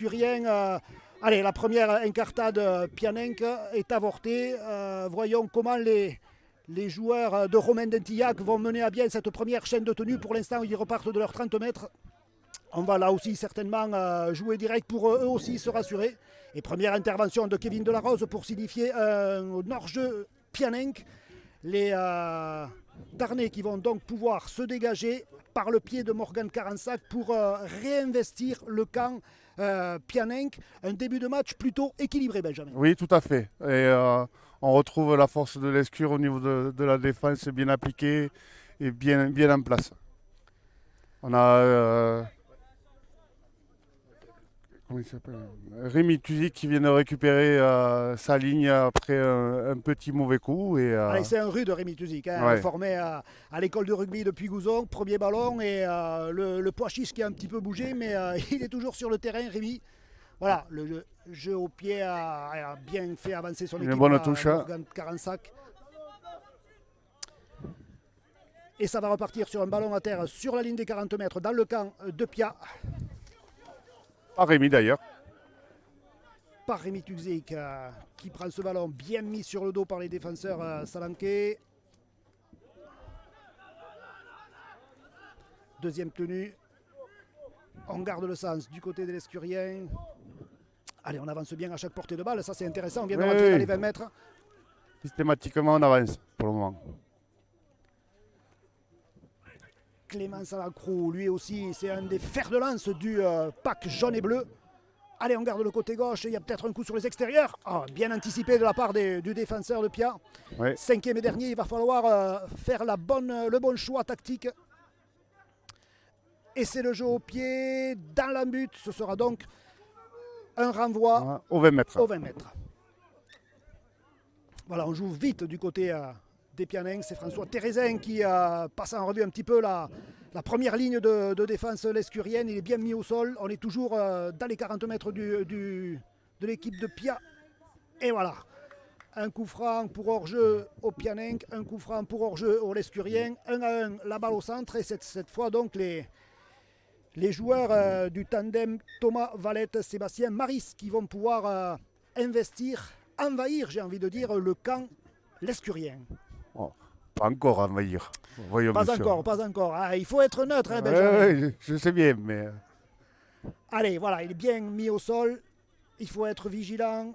Lescurien, allez, la première incartade Pianenc est avortée. Voyons comment les joueurs de Romain Dentillac vont mener à bien cette première chaîne de tenue. Pour l'instant, ils repartent de leurs 30 mètres. On va là aussi certainement jouer direct pour eux aussi se rassurer. Et première intervention de Kevin Delarose pour signifier un hors-jeu Pianenc. Les Darnais qui vont donc pouvoir se dégager par le pied de Morgan Carensac pour réinvestir le camp Pianenc. Un début de match plutôt équilibré, Benjamin. Oui, tout à fait. Et on retrouve la force de l'Escure au niveau de la défense bien appliquée et bien en place. On a comment il s'appelle, Rémi Tuzik qui vient de récupérer sa ligne après un petit mauvais coup. Allez, c'est un rude Rémi Tuzik, hein, ouais. formé à l'école de rugby depuis Gouzon, premier ballon et le pois chiche qui a un petit peu bougé, mais il est toujours sur le terrain, Rémi. Voilà, le jeu au pied a bien fait avancer son équipe. Une bonne touche. Morgan Carensac. Et ça va repartir sur un ballon à terre sur la ligne des 40 mètres dans le camp de Pia. Pas Rémi d'ailleurs. Par Rémi Tuzik qui prend ce ballon bien mis sur le dos par les défenseurs salankais. Deuxième tenue. On garde le sens du côté des Lescuriens. Allez, on avance bien à chaque portée de balle. Ça, c'est intéressant. On vient de rentrer dans les 20 mètres. Systématiquement, on avance pour le moment. Clément Salacrou, lui aussi, c'est un des fers de lance du pack jaune et bleu. Allez, on garde le côté gauche. Il y a peut-être un coup sur les extérieurs. Oh, bien anticipé de la part du défenseur de Pia. Ouais. Cinquième et dernier, il va falloir faire le bon choix tactique. Et c'est le jeu au pied dans la but. Ce sera donc un renvoi au 20 mètres. Au 20 mètres. Voilà, on joue vite du côté des Pianencs. C'est François Thérézin qui passe en revue un petit peu la première ligne de défense lescurienne. Il est bien mis au sol. On est toujours dans les 40 mètres de l'équipe de Pia. Et voilà. Un coup franc pour hors-jeu au Pianenc. Un coup franc pour hors-jeu au lescurien. 1-1, la balle au centre. Et cette fois, donc, les joueurs du tandem Thomas Valette, Sébastien Maris qui vont pouvoir envahir, j'ai envie de dire, le camp lescurien. Oh, pas encore envahir. Voyons, pas monsieur. encore. Ah, il faut être neutre, hein, Benjamin. Je sais bien, mais... Allez, voilà, il est bien mis au sol. Il faut être vigilant,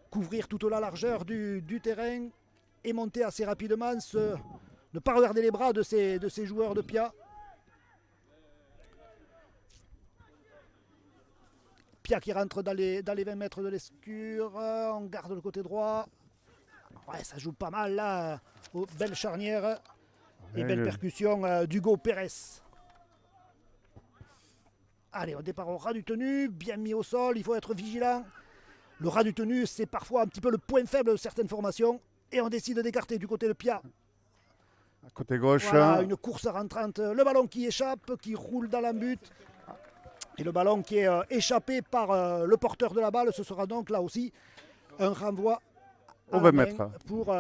couvrir toute la largeur du terrain et monter assez rapidement. Ne pas regarder les bras de ces joueurs de Pia. Pia qui rentre dans les 20 mètres de l'Escure. On garde le côté droit. Ouais, ça joue pas mal là. Belle charnière et belle percussion d'Hugo Pérez. Allez, au départ au ras du tenu, bien mis au sol, il faut être vigilant. Le ras du tenu, c'est parfois un petit peu le point faible de certaines formations. Et on décide d'écarter du côté de Pia. Côté gauche. Voilà, une course rentrante. Le ballon qui échappe, qui roule dans la butte. Et le ballon qui est échappé par le porteur de la balle, ce sera donc là aussi un renvoi au 20 mètres pour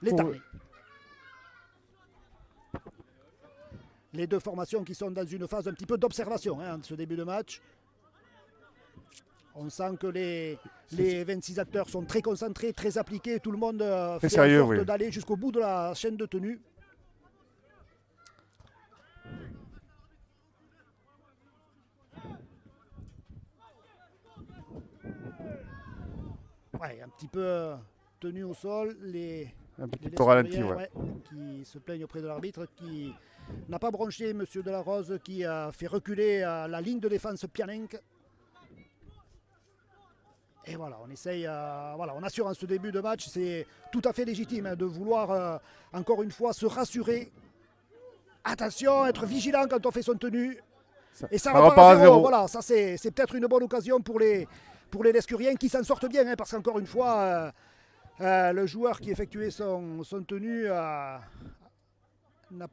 les Darnais. Les deux formations qui sont dans une phase un petit peu d'observation de ce début de match. On sent que les 26 acteurs sont très concentrés, très appliqués. Tout le monde fait en sorte d'aller jusqu'au bout de la chaîne de tenue. Ouais, un petit peu tenu au sol, un petit peu ralenti, qui se plaignent auprès de l'arbitre, qui n'a pas bronché Monsieur Delarose, qui a fait reculer la ligne de défense Pianenc. Et voilà, on essaye, on assure en ce début de match, c'est tout à fait légitime de vouloir encore une fois se rassurer. Attention, être vigilant quand on fait son tenue. Et ça repart à zéro. Voilà, ça c'est peut-être une bonne occasion pour les Lescuriens qui s'en sortent bien, parce qu'encore une fois, le joueur qui effectuait son tenue n'a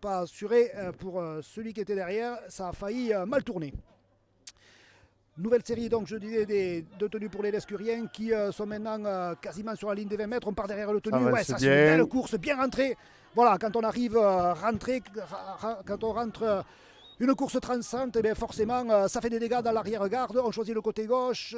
pas assuré pour celui qui était derrière. Ça a failli mal tourner. Nouvelle série, donc je disais, de tenues pour les Lescuriens qui sont maintenant quasiment sur la ligne des 20 mètres. On part derrière le tenu. Ça c'est une belle course, bien rentrée. Voilà, quand on arrive quand on rentre une course transante, et bien forcément, ça fait des dégâts dans l'arrière-garde. On choisit le côté gauche.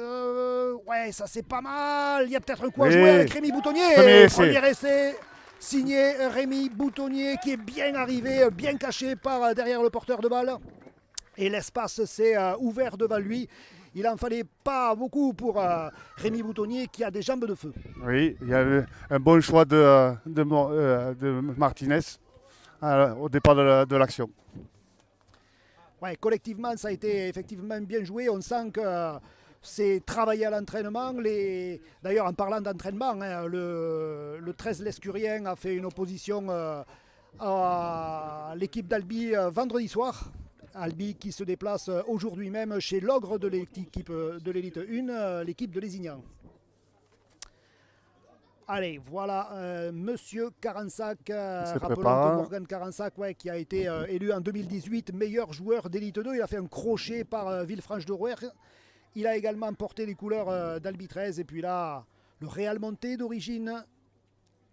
Ouais, ça c'est pas mal. Il y a peut-être un coup à jouer avec Rémi Boutonnier. Premier essai signé Rémi Boutonnier qui est bien arrivé, bien caché par derrière le porteur de balle. Et l'espace s'est ouvert devant lui. Il n'en fallait pas beaucoup pour Rémi Boutonnier qui a des jambes de feu. Oui, il y a eu un bon choix de Martinez au départ de l'action. Ouais, collectivement, ça a été effectivement bien joué. On sent que c'est travaillé à l'entraînement. D'ailleurs, en parlant d'entraînement, hein, le 13 Lescurien a fait une opposition à l'équipe d'Albi vendredi soir. Albi qui se déplace aujourd'hui même chez l'ogre de l'équipe de l'élite 1, l'équipe de Lézignan. Allez, voilà, Monsieur Carensac, rappelons que Morgan Carensac, qui a été élu en 2018 meilleur joueur d'élite 2. Il a fait un crochet par Villefranche-de-Rouergue. Il a également porté les couleurs d'Albi 13. Et puis là, le Real Monté d'origine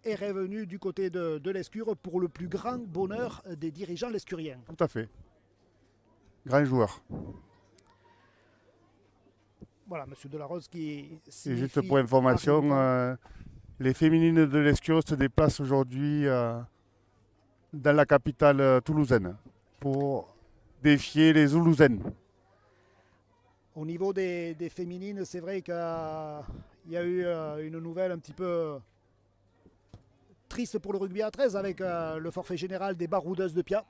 est revenu du côté de l'Escure pour le plus grand bonheur des dirigeants lescuriens. Tout à fait. Grand joueur. Voilà, Monsieur Delarose qui... Et juste pour information, les féminines de l'Escure se déplacent aujourd'hui dans la capitale toulousaine pour défier les Toulousaines. Au niveau des féminines, c'est vrai qu'il y a eu une nouvelle un petit peu triste pour le rugby à 13 avec le forfait général des Baroudeuses de Pia.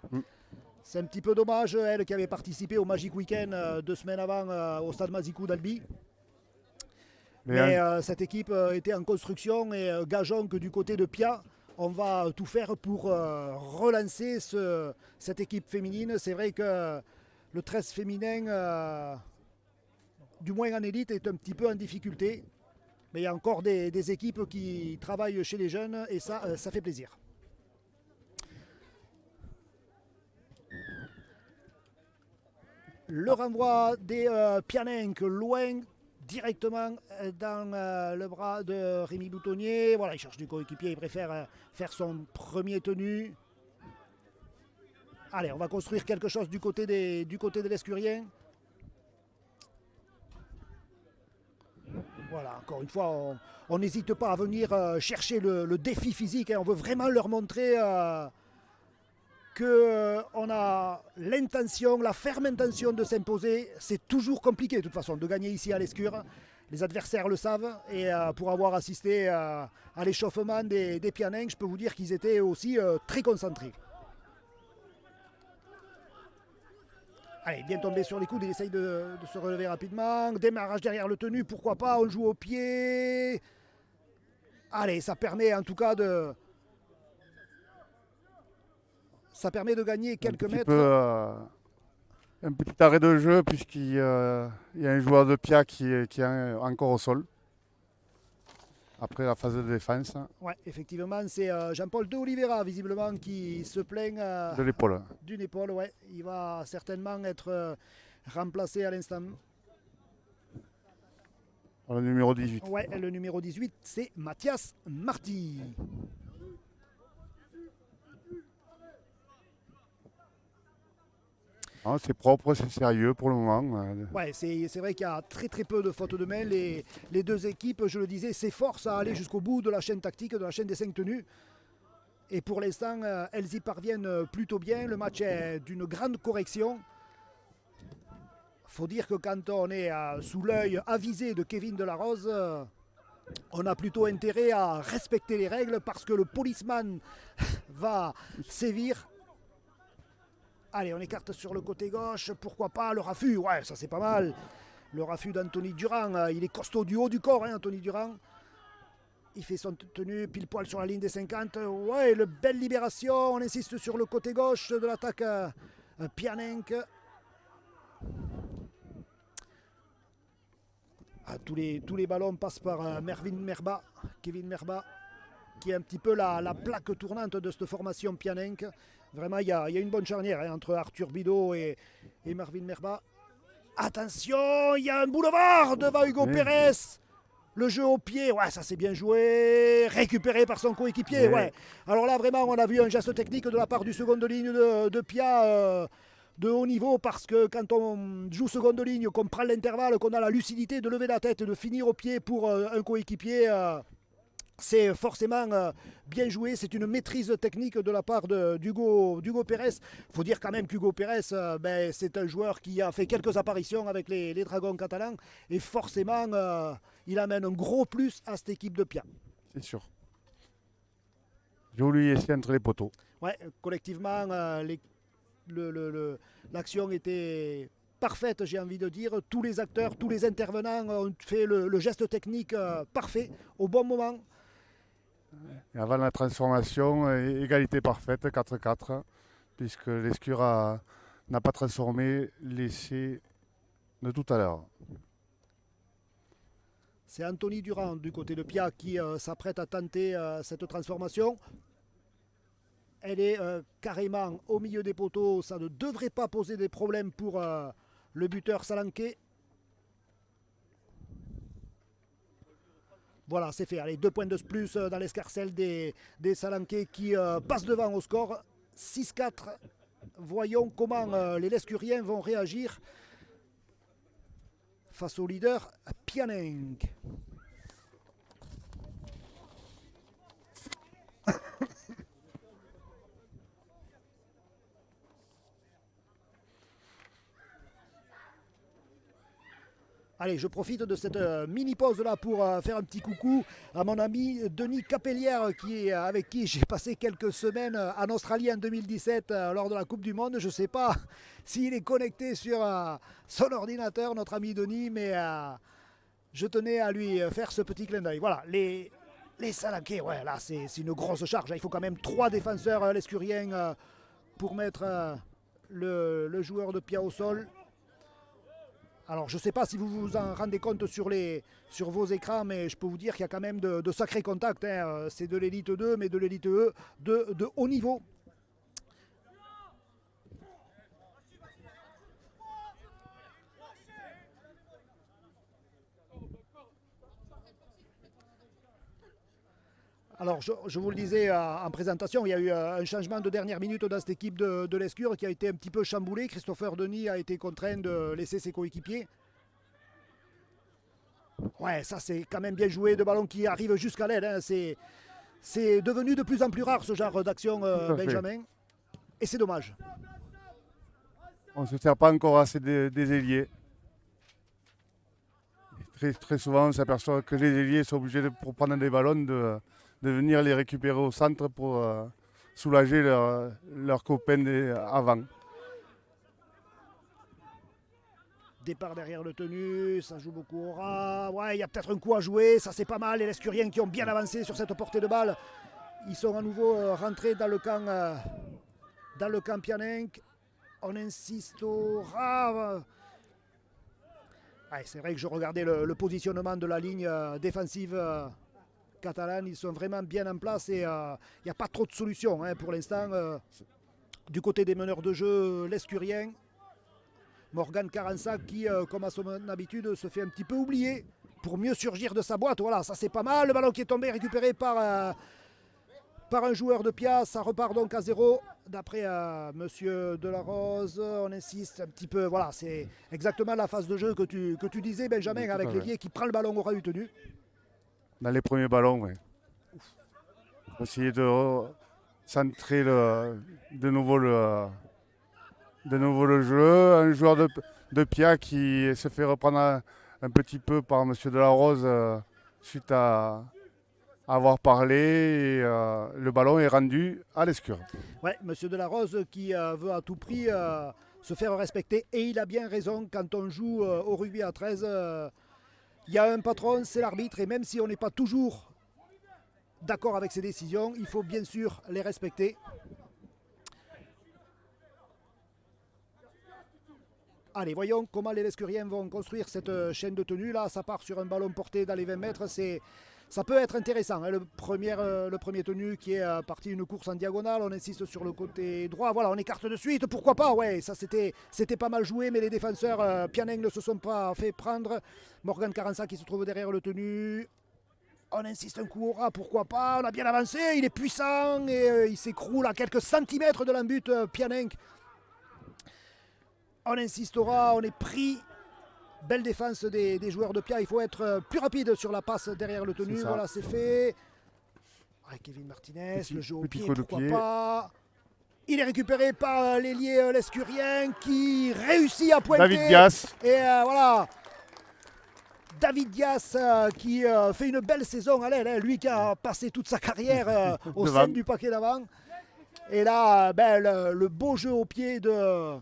C'est un petit peu dommage, elle qui avait participé au Magic Weekend 2 semaines avant au stade Mazicou d'Albi. Mais cette équipe était en construction et gageons que du côté de Pia, on va tout faire pour relancer cette équipe féminine. C'est vrai que le 13 féminin, du moins en élite, est un petit peu en difficulté. Mais il y a encore des équipes qui travaillent chez les jeunes et ça fait plaisir. Le renvoi des Pianenc, loin directement dans le bras de Rémi Boutonnier. Voilà, il cherche du coéquipier, il préfère faire son premier tenu. Allez, on va construire quelque chose du côté de l'Escurien. Voilà, encore une fois, on n'hésite pas à venir chercher le défi physique. On veut vraiment leur montrer qu'on a l'intention, la ferme intention de s'imposer. C'est toujours compliqué de toute façon de gagner ici à l'Escure. Les adversaires le savent et pour avoir assisté à l'échauffement des Pianenc, je peux vous dire qu'ils étaient aussi très concentrés. Allez, bien tombé sur les coudes, il essaye de se relever rapidement. Démarrage derrière le tenu, pourquoi pas, on joue au pied. Allez, ça permet en tout cas de... Ça permet de gagner quelques mètres. Un petit arrêt de jeu puisqu'il y a un joueur de Pia qui est encore au sol. Après la phase de défense. Oui, effectivement, c'est Jean-Paul de Oliveira visiblement qui se plaint de l'épaule. D'une épaule, ouais. Il va certainement être remplacé à l'instant. Le numéro 18. Ouais, le numéro 18, c'est Mathias Marty. C'est propre, c'est sérieux pour le moment. Ouais, c'est vrai qu'il y a très peu de fautes de main. Les deux équipes, je le disais, s'efforcent à aller jusqu'au bout de la chaîne tactique, de la chaîne des 5 tenues. Et pour l'instant, elles y parviennent plutôt bien. Le match est d'une grande correction. Il faut dire que quand on est sous l'œil avisé de Kevin Delarose, on a plutôt intérêt à respecter les règles parce que le policeman va sévir. Allez, on écarte sur le côté gauche, pourquoi pas le raffut, ouais, ça c'est pas mal. Le raffut d'Anthony Durand, il est costaud du haut du corps, hein, Anthony Durand. Il fait son tenue pile poil sur la ligne des 50. Ouais, une belle libération, on insiste sur le côté gauche de l'attaque Pianenc. Tous les ballons passent par Kevin Merba, qui est un petit peu la plaque tournante de cette formation Pianenc. Vraiment, il y a une bonne charnière entre Arthur Bidot et Marvin Merba. Attention, il y a un boulevard devant Hugo Pérez. Le jeu au pied, ouais, ça c'est bien joué. Récupéré par son coéquipier, ouais. Alors là, vraiment, on a vu un geste technique de la part du second de ligne de Pia. de haut niveau, parce que quand on joue seconde ligne, qu'on prend l'intervalle, qu'on a la lucidité de lever la tête et de finir au pied pour un coéquipier, c'est forcément bien joué. C'est une maîtrise technique de la part d'Hugo Pérez. Il faut dire quand même qu'Hugo Pérez, c'est un joueur qui a fait quelques apparitions avec les Dragons catalans, et forcément il amène un gros plus à cette équipe de Pia. C'est sûr. Joli essai entre les poteaux. Ouais, collectivement, l'action était parfaite, j'ai envie de dire. Tous les acteurs, tous les intervenants ont fait le geste technique parfait, au bon moment. Et avant la transformation, égalité parfaite, 4-4, puisque l'Escure n'a pas transformé l'essai de tout à l'heure. C'est Anthony Durand du côté de Pia qui s'apprête à tenter cette transformation. Elle est carrément au milieu des poteaux. Ça ne devrait pas poser des problèmes pour le buteur Salanquet. Voilà, c'est fait. Allez, 2 points de plus dans l'escarcelle des Salanquais qui passent devant au score. 6-4. Voyons comment les Lescuriens vont réagir face au leader Pianenc. Allez, je profite de cette mini-pause là pour faire un petit coucou à mon ami Denis Capellière avec qui j'ai passé quelques semaines en Australie en 2017 lors de la Coupe du Monde. Je ne sais pas s'il est connecté sur son ordinateur, notre ami Denis, mais je tenais à lui faire ce petit clin d'œil. Voilà, les Salanquais, ouais, là c'est une grosse charge. Il faut quand même 3 défenseurs lescuriens pour mettre le joueur de Pia au sol. Alors je ne sais pas si vous vous en rendez compte sur vos écrans, mais je peux vous dire qu'il y a quand même de sacrés contacts. Hein. C'est de l'élite 2, mais de l'élite E de haut niveau. Alors je vous le disais en présentation, il y a eu un changement de dernière minute dans cette équipe de l'Escure qui a été un petit peu chamboulée. Christopher Denis a été contraint de laisser ses coéquipiers. Ouais, ça c'est quand même bien joué, de ballon qui arrive jusqu'à l'aile. Hein. C'est devenu de plus en plus rare ce genre d'action, Benjamin. Et c'est dommage. On ne se sert pas encore assez des ailiers. Très souvent, on s'aperçoit que les ailiers sont obligés, pour prendre des ballons, de venir les récupérer au centre pour soulager leurs copains avant. Départ derrière le tenu, ça joue beaucoup au ras. Ouais, il y a peut-être un coup à jouer, ça c'est pas mal. Les Lescuriens qui ont bien avancé sur cette portée de balle. Ils sont à nouveau rentrés dans le camp Pianenc. On insiste au ras. Ouais, c'est vrai que je regardais le positionnement de la ligne défensive catalane. Ils sont vraiment bien en place et il n'y a pas trop de solutions pour l'instant. Du côté des meneurs de jeu lescuriens, Morgan Caransac qui, comme à son habitude, se fait un petit peu oublier pour mieux surgir de sa boîte. Voilà, ça c'est pas mal. Le ballon qui est tombé, récupéré par un joueur de Pia. Ça repart donc à 0. D'après Monsieur Delarose, on insiste un petit peu. Voilà, c'est exactement la phase de jeu que tu disais, Benjamin, oui, avec l'ailier qui prend le ballon au ras du tenu. Dans les premiers ballons, oui. Essayer de centrer de nouveau le jeu. Un joueur de Pia qui se fait reprendre un petit peu par M. Delarose suite à avoir parlé. Et, le ballon est rendu à l'Escure. Oui, M. Delarose qui veut à tout prix se faire respecter. Et il a bien raison, quand on joue au rugby à 13, il y a un patron, c'est l'arbitre. Et même si on n'est pas toujours d'accord avec ses décisions, il faut bien sûr les respecter. Allez, voyons comment les Lescuriens vont construire cette chaîne de tenue. Là, ça part sur un ballon porté dans les 20 mètres. Ça peut être intéressant. Hein. Le premier tenu qui est parti une course en diagonale. On insiste sur le côté droit. Voilà, on écarte de suite. Pourquoi pas? Ouais, ça c'était pas mal joué, mais les défenseurs Pianenc ne se sont pas fait prendre. Morgan Caransac qui se trouve derrière le tenu. On insiste un coup au ras, pourquoi pas? On a bien avancé. Il est puissant et il s'écroule à quelques centimètres de l'embut Pianenc. On insistera, on est pris. Belle défense des joueurs de Pia. Il faut être plus rapide sur la passe derrière le tenu. Voilà, c'est fait. Ouais, Kevin Martinez, le jeu au pied, pourquoi pas. Il est récupéré par l'ailier l'escurien qui réussit à pointer. David Dias. Et voilà. David Dias qui fait une belle saison à l'aile. Lui qui a passé toute sa carrière au sein du paquet d'avant. Et là, le beau jeu au pied de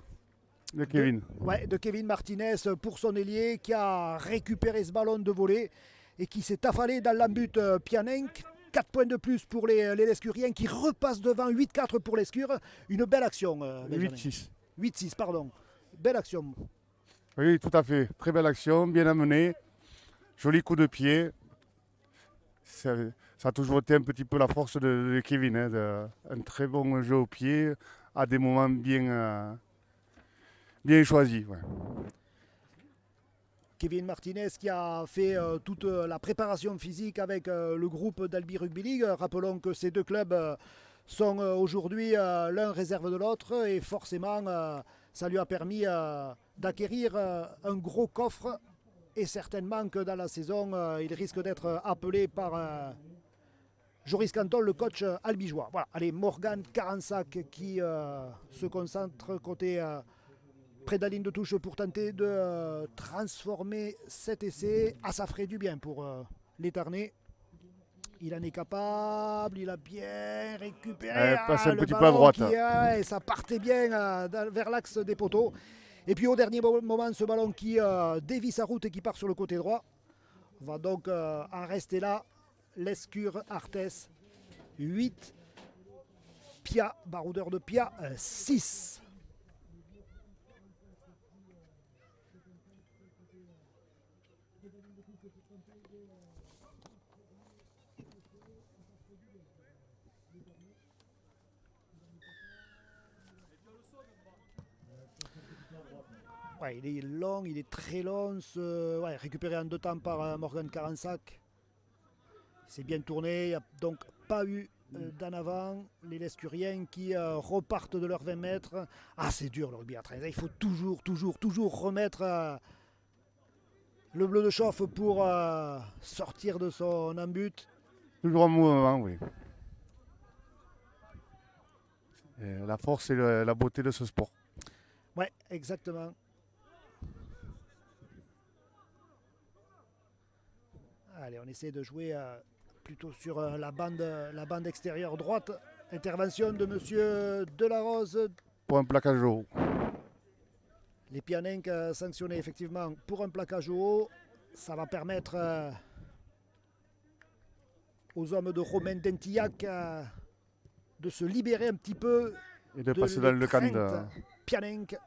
Kevin. De Kevin Martinez pour son ailier qui a récupéré ce ballon de volée et qui s'est affalé dans l'embut Pianenc. 4 points de plus pour les Lescuriens qui repassent devant 8-4 pour l'Escure. Une belle action. 8-6. 8-6, pardon. Belle action. Oui, tout à fait. Très belle action, bien amenée. Joli coup de pied. Ça a toujours été un petit peu la force de Kevin. Un très bon jeu au pied à des moments bien choisis. Ouais. Kevin Martinez qui a fait toute la préparation physique avec le groupe d'Albi Rugby League. Rappelons que ces deux clubs sont aujourd'hui l'un réserve de l'autre et forcément ça lui a permis d'acquérir un gros coffre et certainement que dans la saison il risque d'être appelé par Joris Canton, le coach albigeois. Voilà, allez, Morgan Carensac qui se concentre côté près de la ligne de touche pour tenter de transformer cet essai. Ah, ça ferait du bien pour l'Éternay. Il en est capable, il a bien récupéré. Passe un petit peu à droite. Et ça partait bien vers l'axe des poteaux. Et puis au dernier moment, ce ballon qui dévie sa route et qui part sur le côté droit. On va donc en rester là. Lescure Arthès 8. Pia, baroudeur de Pia 6. Ouais, il est long, il est très long. Récupéré en 2 temps par Morgan Carensac. Il s'est bien tourné, il n'y a donc pas eu d'en avant. Les Lescuriens qui repartent de leurs 20 mètres. Ah, c'est dur le rugby à 13. Il faut toujours remettre le bleu de chauffe pour sortir de son embut. Toujours en mouvement, oui. Et la force et la beauté de ce sport. Ouais, exactement. Allez, on essaie de jouer plutôt sur la bande extérieure droite. Intervention de Monsieur Delarose. Pour un plaquage haut. Les Pianenc sanctionnés effectivement pour un plaquage haut. Ça va permettre aux hommes de Romain Dentillac de se libérer un petit peu et de passer dans le camp de Pianenc.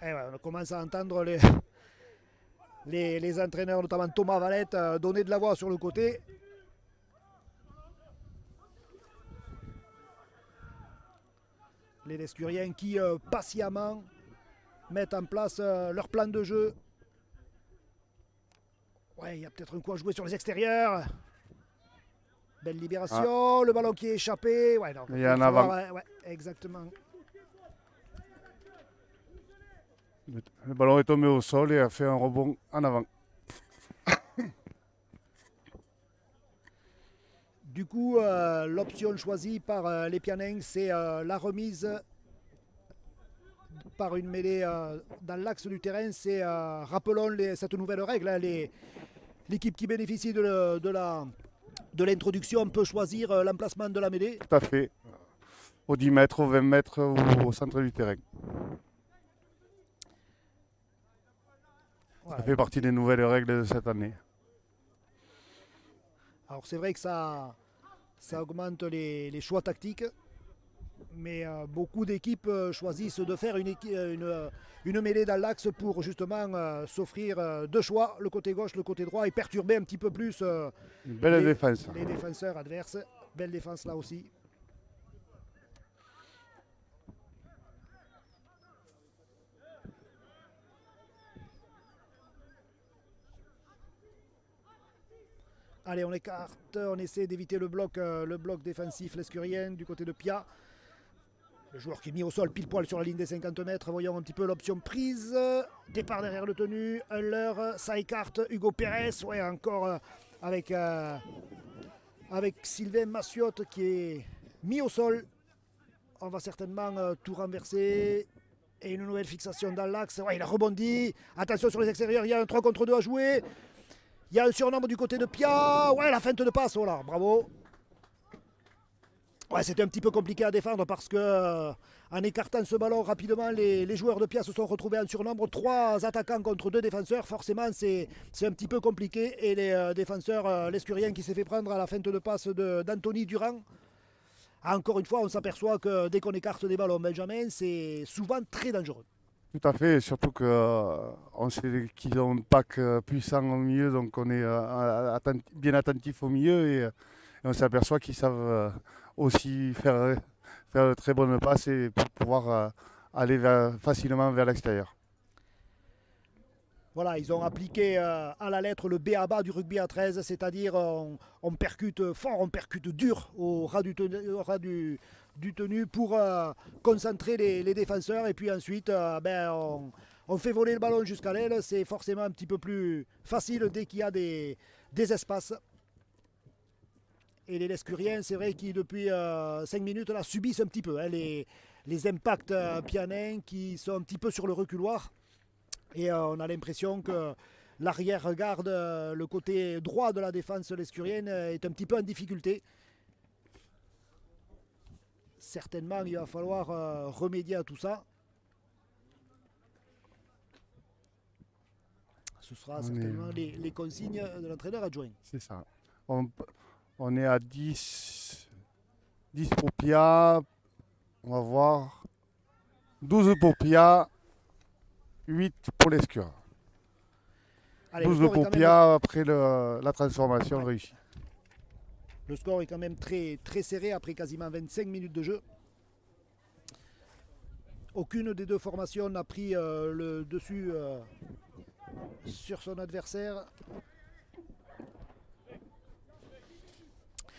Et ouais, on commence à entendre les entraîneurs, notamment Thomas Valette, donner de la voix sur le côté. Les Lescuriens qui patiemment mettent en place leur plan de jeu. Ouais, il y a peut-être un coup à jouer sur les extérieurs. Belle libération, le ballon qui est échappé. Ouais, non, il y a un avant. Ouais, exactement. Le ballon est tombé au sol et a fait un rebond en avant. Du coup, l'option choisie par les Pianenc, c'est la remise par une mêlée dans l'axe du terrain. C'est, rappelons cette nouvelle règle, hein, l'équipe qui bénéficie de l'introduction peut choisir l'emplacement de la mêlée. Tout à fait. Au 10 mètres, au 20 mètres ou au centre du terrain. Voilà. Ça fait partie des nouvelles règles de cette année. Alors c'est vrai que ça augmente les choix tactiques, mais beaucoup d'équipes choisissent de faire une mêlée dans l'axe pour justement s'offrir 2 choix, le côté gauche, le côté droit, et perturber un petit peu plus belle défense. Les défenseurs adverses. Belle défense là aussi. Allez, on écarte, on essaie d'éviter le bloc défensif lescurien du côté de Pia. Le joueur qui est mis au sol pile poil sur la ligne des 50 mètres. Voyons un petit peu l'option prise. Départ derrière le tenu. Huller, ça écarte. Hugo Pérez. Ouais, encore avec Sylvain Massiot qui est mis au sol. On va certainement tout renverser. Et une nouvelle fixation dans l'axe. Ouais, il a rebondi. Attention sur les extérieurs. Il y a un 3 contre 2 à jouer. Il y a un surnombre du côté de Pia. Ouais, la feinte de passe. Voilà, bravo. Ouais, c'était un petit peu compliqué à défendre parce que en écartant ce ballon rapidement, les joueurs de Pia se sont retrouvés en surnombre. 3 attaquants contre 2 défenseurs. Forcément, c'est un petit peu compliqué. Et les défenseurs, l'Escurien qui s'est fait prendre à la feinte de passe d'Anthony Durand. Encore une fois, on s'aperçoit que dès qu'on écarte des ballons, Benjamin, c'est souvent très dangereux. Tout à fait, surtout qu'on sait qu'ils ont un pack puissant au milieu, donc on est bien attentif au milieu et on s'aperçoit qu'ils savent aussi faire de très bonnes passes et pour pouvoir aller facilement vers l'extérieur. Voilà, ils ont appliqué à la lettre le B.A.B.A. du rugby à 13, c'est-à-dire on percute fort, on percute dur au ras du tenu pour concentrer les défenseurs et puis ensuite on fait voler le ballon jusqu'à l'aile. C'est forcément un petit peu plus facile dès qu'il y a des espaces. Et les Lescuriens, c'est vrai qu'ils depuis 5 minutes là, subissent un petit peu les impacts pianins qui sont un petit peu sur le reculoir. Et on a l'impression que l'arrière-garde, le côté droit de la défense lescurienne est un petit peu en difficulté. Certainement, il va falloir remédier à tout ça. Ce sera certainement les consignes de l'entraîneur adjoint. C'est ça. On est à 10 pour Pia. On va voir. 12 pour Pia. 8 pour l'Escure. 12 pour Pia après la transformation réussie. Le score est quand même très, très serré après quasiment 25 minutes de jeu. Aucune des deux formations n'a pris le dessus sur son adversaire.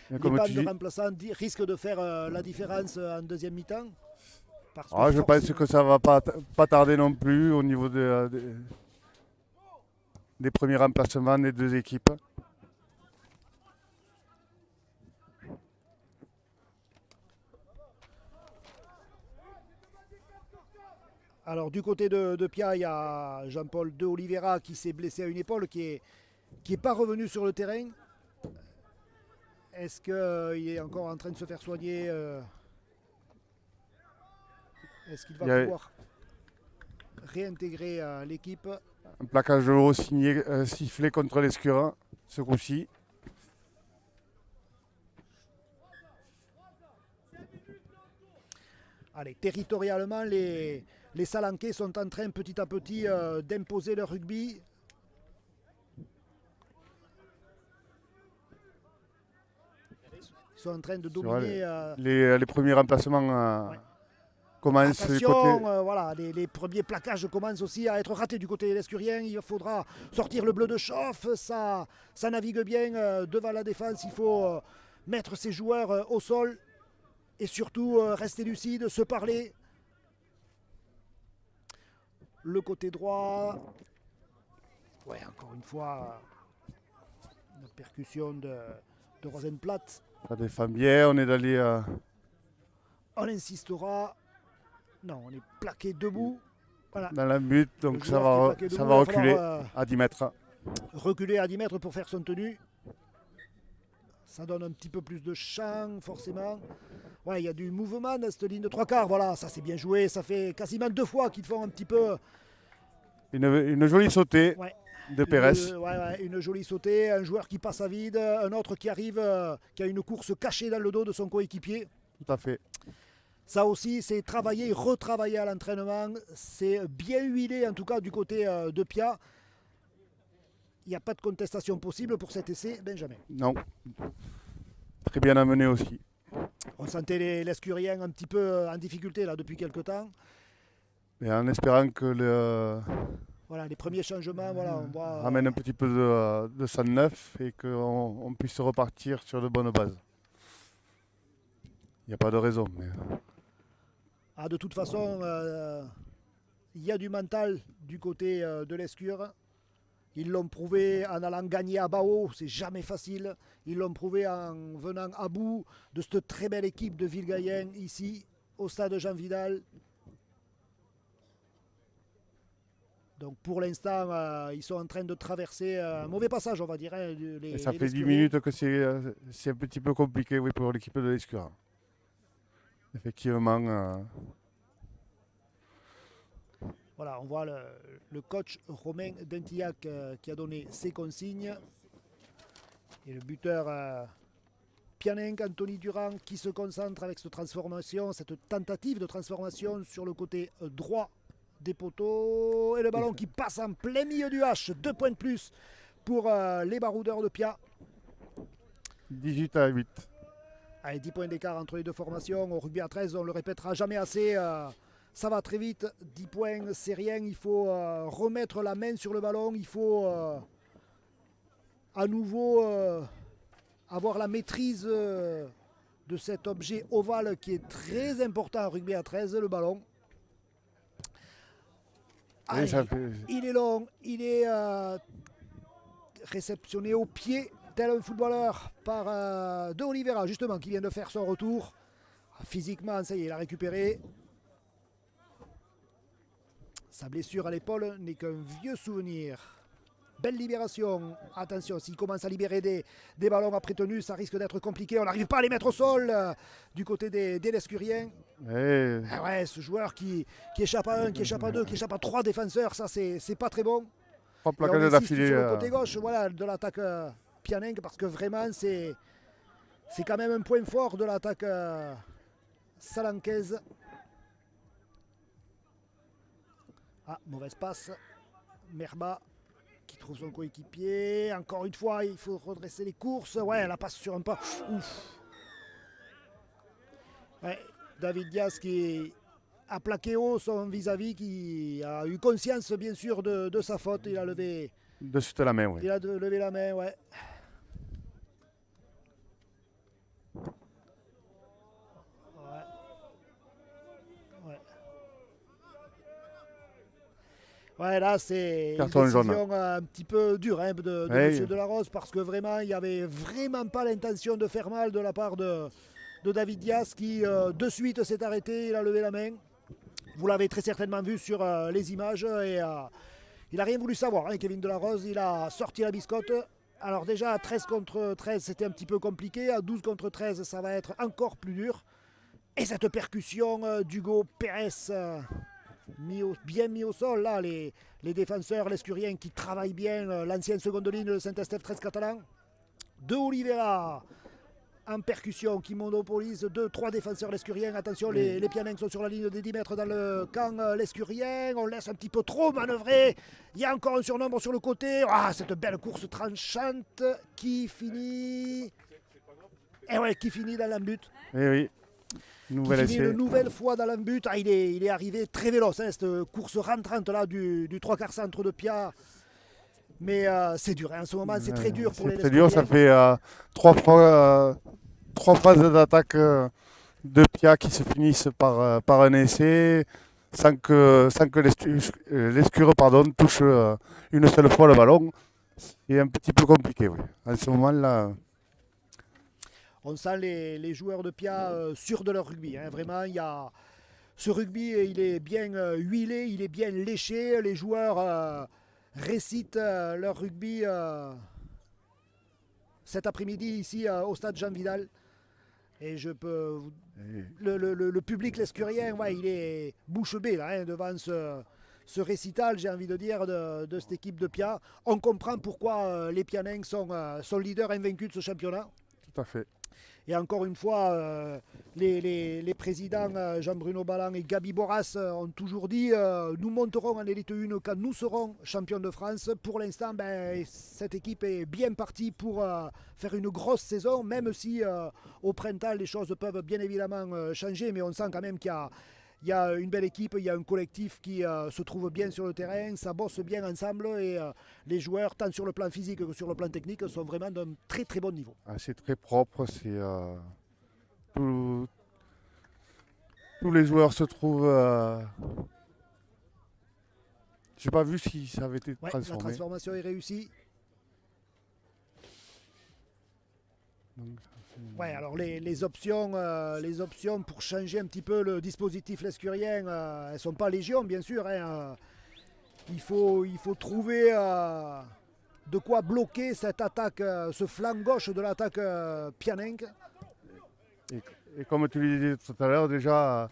Les bancs de remplaçants risquent de faire la différence en deuxième mi-temps. Je pense que ça ne va pas tarder non plus au niveau des premiers remplacements des deux équipes. Alors du côté de Pia, il y a Jean-Paul de Oliveira qui s'est blessé à une épaule, qui est pas revenu sur le terrain. Est-ce qu'il est encore en train de se faire soigner Est-ce qu'il va pouvoir réintégrer l'équipe? Un plaquage de l'eau sifflé contre l'Escure, ce coup-ci. Allez, territorialement, les Salankais sont en train petit à petit d'imposer leur rugby. Ils sont en train de dominer. Les premiers remplacements commencent. Attention, voilà, les premiers plaquages commencent aussi à être ratés du côté lescurien. Il faudra sortir le bleu de chauffe. Ça navigue bien devant la défense. Il faut mettre ses joueurs au sol et surtout rester lucide, se parler. Le côté droit. Ouais, encore une fois, la percussion de Rosenplatt. Ça défend bien, on est allé. On insistera. Non, on est plaqué debout. Voilà. Dans la butte, donc ça va reculer à 10 mètres. Reculer à 10 mètres pour faire son tenue. Ça donne un petit peu plus de champ, forcément. Ouais, il y a du mouvement dans cette ligne de 3/4. Voilà, ça c'est bien joué. Ça fait quasiment 2 fois qu'ils font un petit peu. Une jolie sautée de Pérez. Une jolie sautée. Un joueur qui passe à vide. Un autre qui arrive, qui a une course cachée dans le dos de son coéquipier. Tout à fait. Ça aussi, c'est travaillé, retravaillé à l'entraînement. C'est bien huilé, en tout cas, du côté de Pia. Il n'y a pas de contestation possible pour cet essai, Benjamin. Non. Très bien amené aussi. On sentait les Lescuriens un petit peu en difficulté là depuis quelques temps. Et en espérant que Voilà, les premiers changements, voilà, on voit. Ramène un petit peu de sang neuf et qu'on puisse repartir sur de bonnes bases. Il n'y a pas de raison. Mais... De toute façon, il y a du mental du côté de l'Escure. Ils l'ont prouvé en allant gagner à Bao, c'est jamais facile. Ils l'ont prouvé en venant à bout de cette très belle équipe de Villegayen ici, au stade Jean Vidal. Donc pour l'instant, ils sont en train de traverser un mauvais passage, on va dire. Hein, et ça fait 10 minutes que c'est un petit peu compliqué oui, pour l'équipe de l'Escure. Effectivement. Voilà, on voit le coach Romain Dentillac qui a donné ses consignes. Et le buteur Pianenc, Anthony Durand, qui se concentre avec cette transformation, cette tentative de transformation sur le côté droit des poteaux. Et le ballon qui passe en plein milieu du H. 2 points de plus pour les baroudeurs de Pia. 18-8. Allez, 10 points d'écart entre les deux formations. Au rugby à 13, on ne le répétera jamais assez. Ça va très vite. 10 points, c'est rien. Il faut remettre la main sur le ballon. Il faut à nouveau avoir la maîtrise de cet objet ovale qui est très important en rugby à 13, le ballon. Allez, il est long, il est réceptionné au pied, tel un footballeur par De Oliveira, justement, qui vient de faire son retour. Physiquement, ça y est, il a récupéré. Sa blessure à l'épaule n'est qu'un vieux souvenir. Belle libération. Attention, s'il commence à libérer des ballons après tenue, ça risque d'être compliqué. On n'arrive pas à les mettre au sol du côté des Lescuriens. Ah ouais, ce joueur qui échappe à un, qui échappe à deux, qui échappe à 3 défenseurs, ça c'est pas très bon. Trois plaquages d'affilée. Sur le côté gauche, voilà, de l'attaque Pianenc, parce que vraiment c'est quand même un point fort de l'attaque salancaise. Ah, mauvaise passe. Merba qui trouve son coéquipier. Encore une fois, il faut redresser les courses. Ouais, la passe sur un pas. Ouf. Ouais, David Diaz qui a plaqué haut son vis-à-vis, qui a eu conscience bien sûr de sa faute. Il a levé. De suite la main, oui. Il a levé la main, ouais. Ouais, là, c'est une décision un petit peu dure de M. Delarose, parce que vraiment, il n'y avait vraiment pas l'intention de faire mal de la part de David Diaz, qui de suite s'est arrêté, il a levé la main. Vous l'avez très certainement vu sur les images, et il n'a rien voulu savoir, hein, Kevin Delarose. Il a sorti la biscotte. Alors déjà, à 13 contre 13, c'était un petit peu compliqué. À 12 contre 13, ça va être encore plus dur. Et cette percussion d'Hugo Pérez... bien mis au sol, là, les défenseurs lescuriens qui travaillent bien, l'ancienne seconde ligne de Saint-Estèphe 13 catalan. De Oliveira en percussion qui monopolise 2-3 défenseurs lescuriens. Attention, les Pianencs sont sur la ligne des 10 mètres dans le camp lescurien. On laisse un petit peu trop manœuvrer. Il y a encore un surnombre sur le côté. Ah, cette belle course tranchante qui finit. Et ouais, qui finit dans l'embut. Eh oui. Qui finit une nouvelle fois dans l'embut. Ah, il est arrivé très véloce, hein, cette course rentrante là du 3/4 centre de Pia. Mais c'est dur, hein, en ce moment c'est très dur pour les C'est très dur, ça fait 3 phases d'attaque de Pia qui se finissent par un essai sans que l'Escure touche une seule fois le ballon. C'est un petit peu compliqué, oui. En ce moment-là... On sent les joueurs de Pia sûrs de leur rugby. Hein. Vraiment, ce rugby, il est bien huilé, il est bien léché. Les joueurs récitent leur rugby cet après-midi ici au stade Jean Vidal. Et je peux... Le public lescurien, ouais, il est bouche bée là, hein, devant ce récital, j'ai envie de dire, de cette équipe de Pia. On comprend pourquoi les Pianencs sont leaders invaincus de ce championnat. Tout à fait. Et encore une fois, les présidents Jean-Bruno Ballan et Gabi Boras ont toujours dit nous monterons en élite 1 quand nous serons champions de France. Pour l'instant, cette équipe est bien partie pour faire une grosse saison, même si au printemps les choses peuvent bien évidemment changer, mais on sent quand même qu'il il y a une belle équipe, il y a un collectif qui se trouve bien sur le terrain, ça bosse bien ensemble et les joueurs, tant sur le plan physique que sur le plan technique, sont vraiment d'un très très bon niveau. Ah, c'est très propre, tout- tous les joueurs se trouvent. J'ai pas vu si ça avait été Ouais, la transformé. transformation est réussie. Donc, Ouais, alors les options pour changer un petit peu le dispositif lescurien, elles ne sont pas légion, bien sûr. Hein. Il faut trouver de quoi bloquer cette attaque, ce flanc gauche de l'attaque pianenque. et comme tu le disais tout à l'heure, déjà,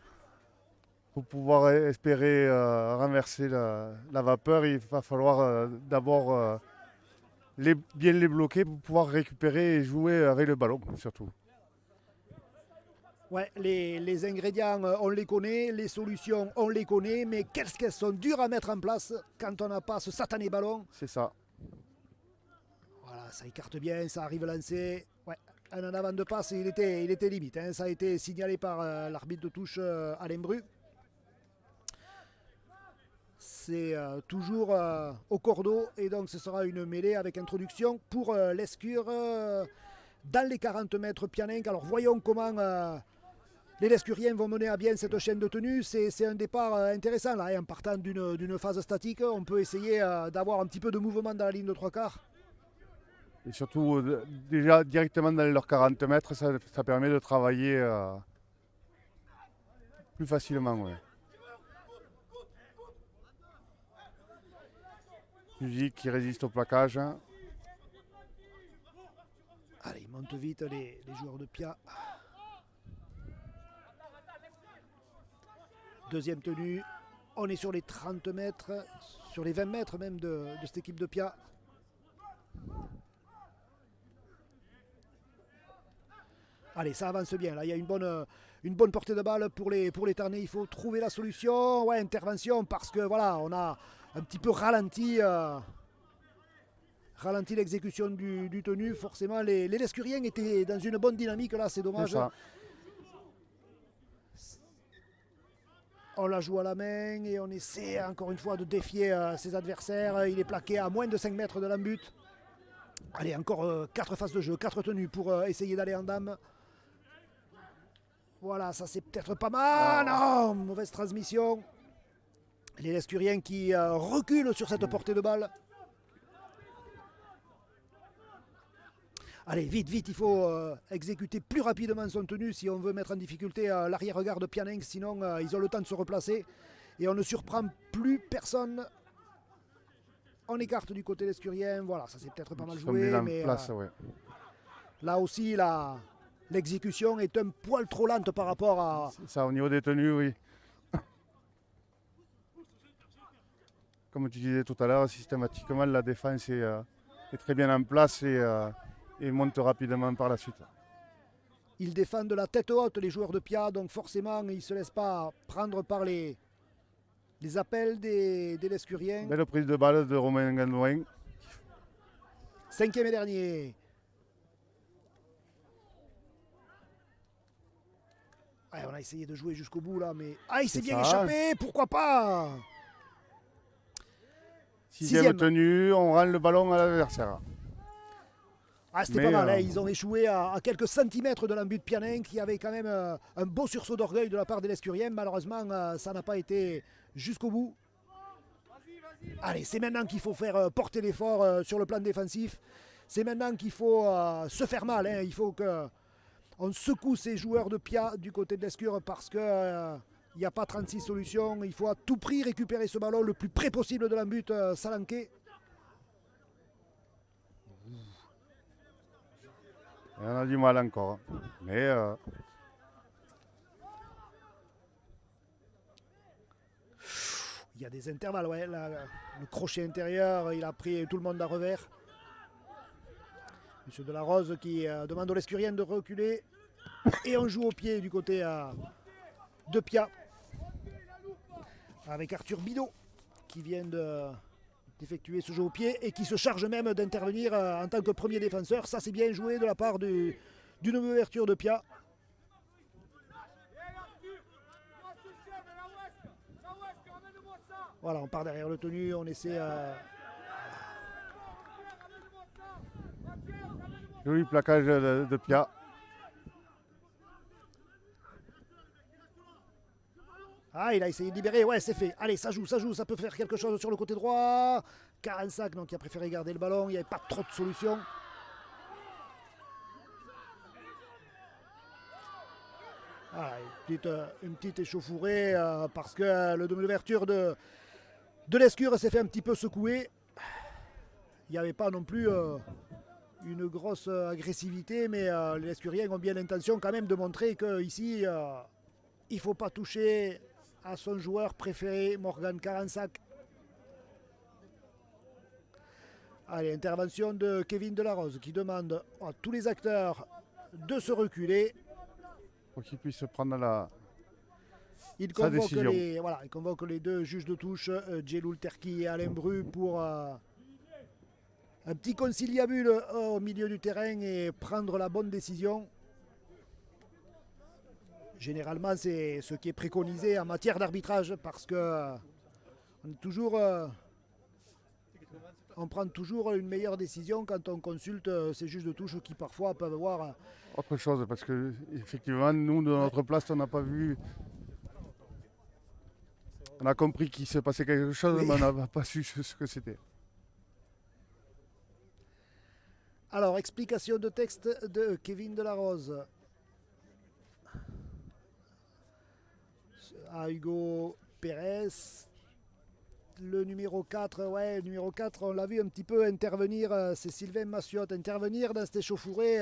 pour pouvoir espérer renverser la vapeur, il va falloir d'abord bien les bloquer pour pouvoir récupérer et jouer avec le ballon, surtout. Ouais, les ingrédients, on les connaît, les solutions, on les connaît, mais qu'est-ce qu'elles sont dures à mettre en place quand on n'a pas ce satané ballon. C'est ça. Voilà, ça écarte bien, ça arrive lancé. Ouais, un en avant de passe, il était limite. Hein. Ça a été signalé par l'arbitre de touche Alain Bru. C'est toujours au cordeau et donc ce sera une mêlée avec introduction pour l'Escure dans les 40 mètres pianenques. Alors voyons comment les Lescuriens vont mener à bien cette chaîne de tenue. C'est un départ intéressant là, et en partant d'une phase statique, on peut essayer d'avoir un petit peu de mouvement dans la ligne de trois quarts. Et surtout, déjà directement dans leurs 40 mètres, ça permet de travailler plus facilement. Ouais. Musique qui résiste au plaquage. Allez, ils montent vite les joueurs de Pia. Deuxième tenue, on est sur les 30 mètres, sur les 20 mètres même de cette équipe de Pia. Allez, ça avance bien. Là, il y a une bonne portée de balle pour les Tarnais. Il faut trouver la solution. Ouais, intervention parce que voilà, on a un petit peu ralenti l'exécution du tenu. Forcément, les Lescuriens étaient dans une bonne dynamique. Là, c'est dommage. C'est ça. On la joue à la main et on essaie encore une fois de défier ses adversaires. Il est plaqué à moins de 5 mètres de l'embut. Allez, encore 4 phases de jeu, 4 tenues pour essayer d'aller en dame. Voilà, ça c'est peut-être pas mal. Non, mauvaise transmission. Les Lescuriens qui reculent sur cette portée de balle. Allez, vite, il faut exécuter plus rapidement son tenue si on veut mettre en difficulté l'arrière-garde Pianenque. Sinon, ils ont le temps de se replacer. Et on ne surprend plus personne. On écarte du côté lescurien. Voilà, ça c'est peut-être pas mal joué. Mais place, ouais. là aussi, l'exécution est un poil trop lente par rapport à... Ça, au niveau des tenues, oui. Comme tu disais tout à l'heure, systématiquement, la défense est très bien en place et monte rapidement par la suite. Ils défendent de la tête haute, les joueurs de Pia, donc forcément, ils ne se laissent pas prendre par les appels des Lescuriens. Belle prise de balle de Romain Gandouin. 5e et dernier. Ouais, on a essayé de jouer jusqu'au bout là, mais... Ah, il s'est bien échappé, pourquoi pas? 6e tenue, on rend le ballon à l'adversaire. Ah, c'était pas mal, hein. Ils ont échoué à quelques centimètres de l'embut de Pianenque, qui avait quand même un beau sursaut d'orgueil de la part des Lescuriens. Malheureusement, ça n'a pas été jusqu'au bout. Allez, c'est maintenant qu'il faut faire porter l'effort sur le plan défensif. C'est maintenant qu'il faut se faire mal. Hein. Il faut qu'on secoue ces joueurs de Pia du côté de l'Escure parce que il n'y a pas 36 solutions. Il faut à tout prix récupérer ce ballon le plus près possible de l'embut Salanquet. Et on a du mal encore. Mais il y a des intervalles, ouais. Le crochet intérieur, il a pris tout le monde à revers. Monsieur Delarose qui demande aux Lescuriens de reculer. Et on joue au pied du côté de Pia. Avec Arthur Bidot qui vient d'effectuer ce jeu au pied et qui se charge même d'intervenir en tant que premier défenseur. Ça c'est bien joué de la part d'une ouverture de Pia. Voilà, on part derrière le tenu, on essaie... Joli plaquage de Pia. Ah, il a essayé de libérer, ouais, c'est fait. Allez, ça joue, ça peut faire quelque chose sur le côté droit. Carensac, donc il a préféré garder le ballon, il n'y avait pas trop de solutions. Ah, une petite échauffourée parce que le domaine d'ouverture de l'Escure s'est fait un petit peu secouer. Il n'y avait pas non plus une grosse agressivité, mais les Escuriens ont bien l'intention quand même de montrer qu'ici, il ne faut pas toucher à son joueur préféré, Morgan Carensac. Allez, intervention de Kevin Delarose qui demande à tous les acteurs de se reculer. Pour qu'il puisse prendre Il sa convoque, décision. il convoque les deux juges de touche, Djeloul Terki et Alain Bru, pour un petit conciliabule au milieu du terrain et prendre la bonne décision. Généralement, c'est ce qui est préconisé en matière d'arbitrage parce que on prend toujours une meilleure décision quand on consulte ces juges de touche qui parfois peuvent voir. Autre chose, parce que effectivement, nous, de notre place, on n'a pas vu. On a compris qu'il se passait quelque chose, Oui. mais on n'a pas su ce que c'était. Alors, explication de texte de Kevin Delarose à Hugo Pérez. Le numéro 4, ouais, le numéro 4, on l'a vu un petit peu intervenir, c'est Sylvain Massiot, intervenir dans cette échauffourée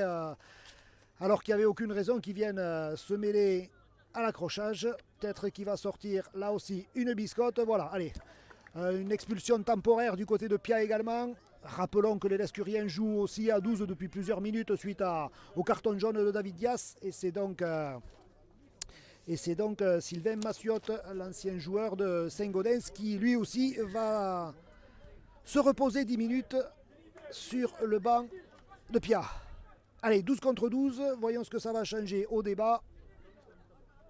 alors qu'il n'y avait aucune raison qu'il vienne se mêler à l'accrochage. Peut-être qu'il va sortir là aussi une biscotte. Voilà, allez, une expulsion temporaire du côté de Pia également. Rappelons que les Lescuriens jouent aussi à 12 depuis plusieurs minutes suite au carton jaune de David Dias. Et c'est donc Sylvain Massiot, l'ancien joueur de Saint-Gaudens, qui lui aussi va se reposer 10 minutes sur le banc de Pia. Allez, 12 contre 12, voyons ce que ça va changer au débat.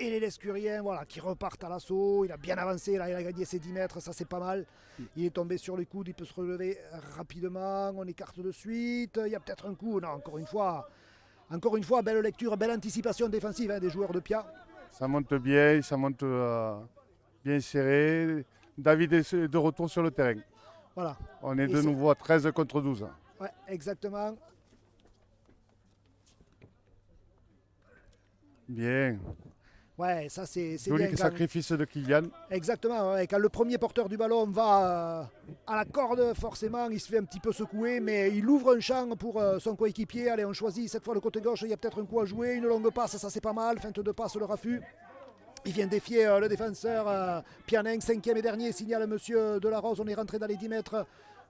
Et les Lescuriens, voilà, qui repartent à l'assaut. Il a bien avancé, là, il a gagné ses 10 mètres, ça c'est pas mal. Il est tombé sur les coudes, il peut se relever rapidement. On écarte de suite. Il y a peut-être un coup, non, encore une fois, belle lecture, belle anticipation défensive des joueurs de Pia. Ça monte bien, ça monte bien serré. David est de retour sur le terrain. Voilà. On est de nouveau à 13 contre 12. Ouais, exactement. Bien. Ouais, ça c'est Joli bien. sacrifice de Kylian. Exactement, ouais, quand le premier porteur du ballon va à la corde, forcément, il se fait un petit peu secouer, mais il ouvre un champ pour son coéquipier. Allez, on choisit cette fois le côté gauche, il y a peut-être un coup à jouer, une longue passe, ça c'est pas mal, feinte de passe, le raffut. Il vient défier le défenseur Pianin, 5e et dernier, signale monsieur Delarose, on est rentré dans les 10 mètres.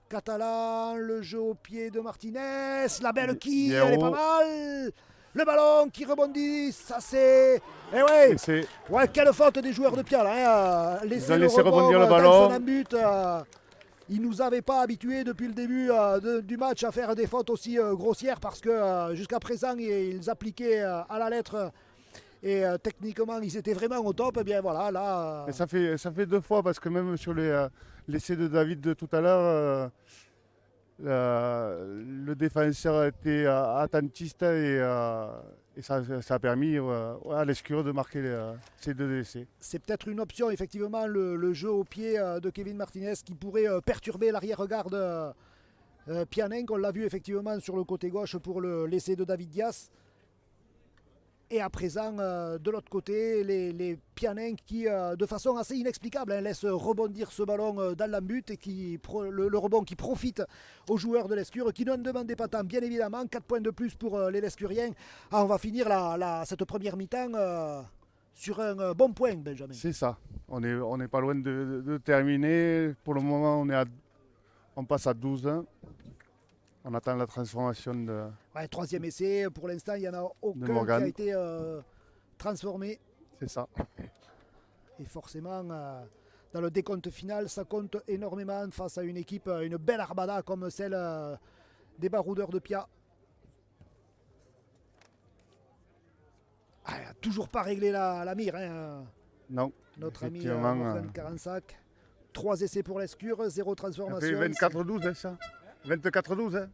Catalan, le jeu au pied de Martinez, la belle qui, elle est pas mal. Le ballon qui rebondit, ça c'est... Eh ouais, ouais, quelle faute des joueurs de Pia là, laisser le rebondir le ballon. Dans but, ils nous avaient pas habitués depuis le début du match à faire des fautes aussi grossières parce que jusqu'à présent ils appliquaient à la lettre et techniquement ils étaient vraiment au top. Et bien voilà, là... Ça fait 2 fois parce que même sur l'essai de David de tout à l'heure, le défenseur a été attentiste et ça a permis à l'Escure de marquer ces 2 essais. C'est peut-être une option, effectivement, le jeu au pied de Kevin Martinez qui pourrait perturber l'arrière-garde Pianin, qu'on l'a vu effectivement sur le côté gauche pour l'essai de David Dias. Et à présent, de l'autre côté, les Pianins qui, de façon assez inexplicable, laissent rebondir ce ballon dans l'embut et le rebond qui profite aux joueurs de l'Escure, qui n'en demandaient pas tant, bien évidemment. 4 points de plus pour les Lescuriens. Ah, on va finir cette première mi-temps sur un bon point, Benjamin. C'est ça. On n'est pas loin de terminer. Pour le moment, on passe à 12. On attend la transformation de... Ouais, 3e essai, pour l'instant il n'y en a aucun qui a été transformé. C'est ça. Et forcément, dans le décompte final, ça compte énormément face à une équipe, une belle armada comme celle des baroudeurs de Pia. Ah, il n'a toujours pas réglé la mire. Non. Notre ami Morgan Carensac. 3 essais pour l'Escure, 0 Ça fait transformation. 24-12, hein, ça 24-12, hein.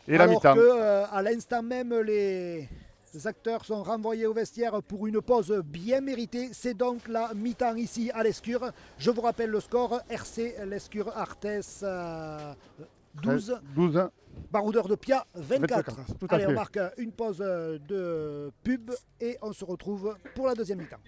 Et la Alors mi-temps. que, à l'instant même, les acteurs sont renvoyés au vestiaire pour une pause bien méritée. C'est donc la mi-temps ici à l'Escure. Je vous rappelle le score, RC l'Escure Arthès 12, 12, hein. Baroudeur de Pia 24. 24, tout à Allez, on fait. marque une pause de pub et on se retrouve pour la deuxième mi-temps.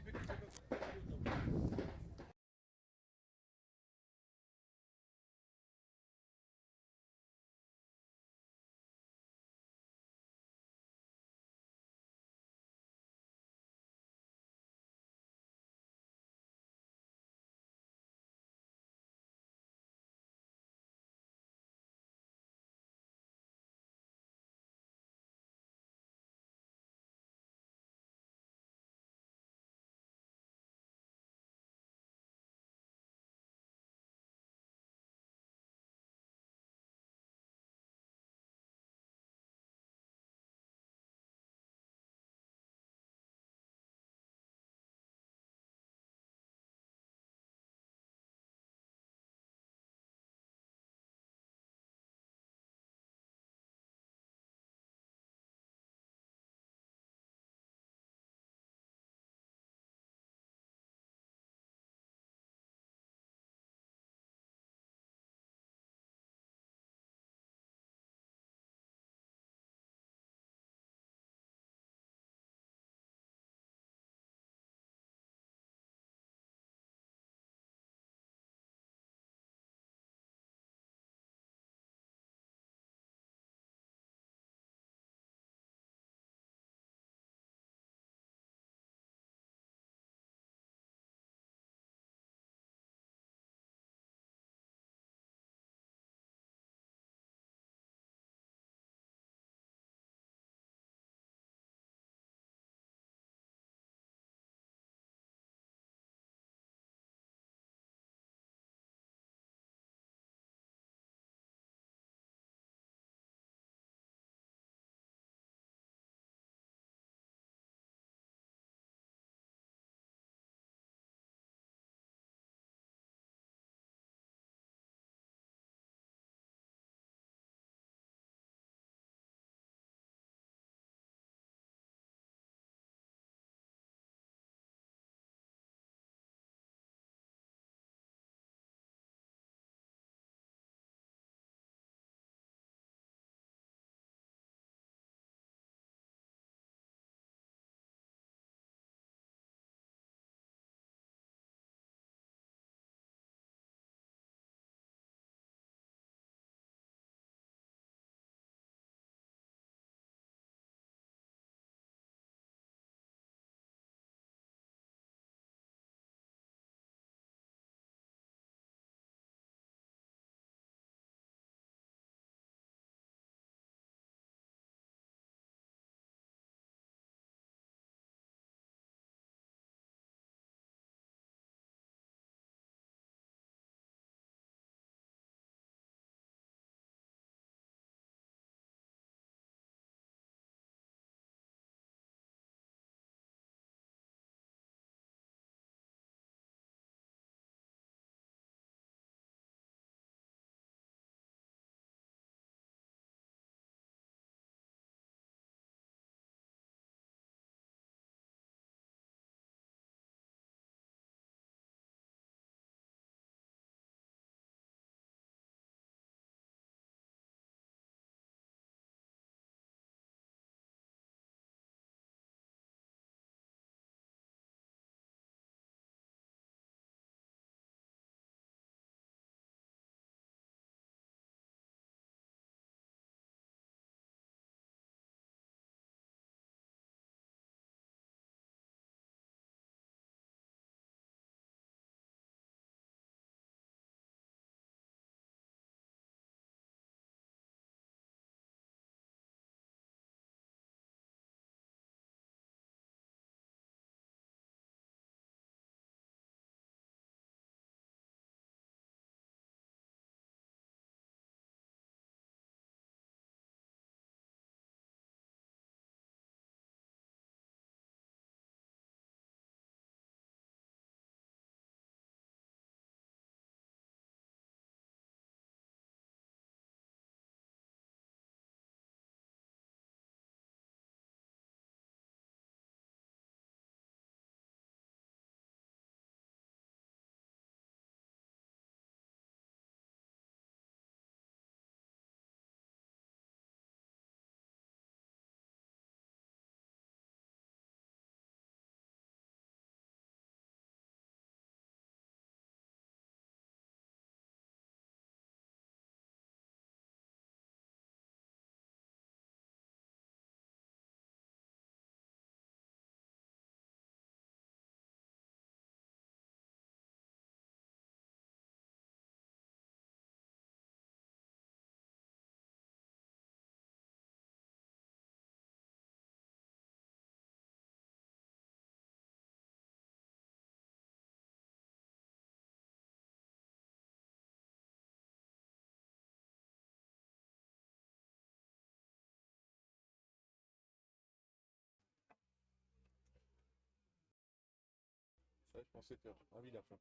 Ouais, je pense 7 heures. Ah oui, il a faim.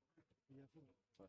Ouais.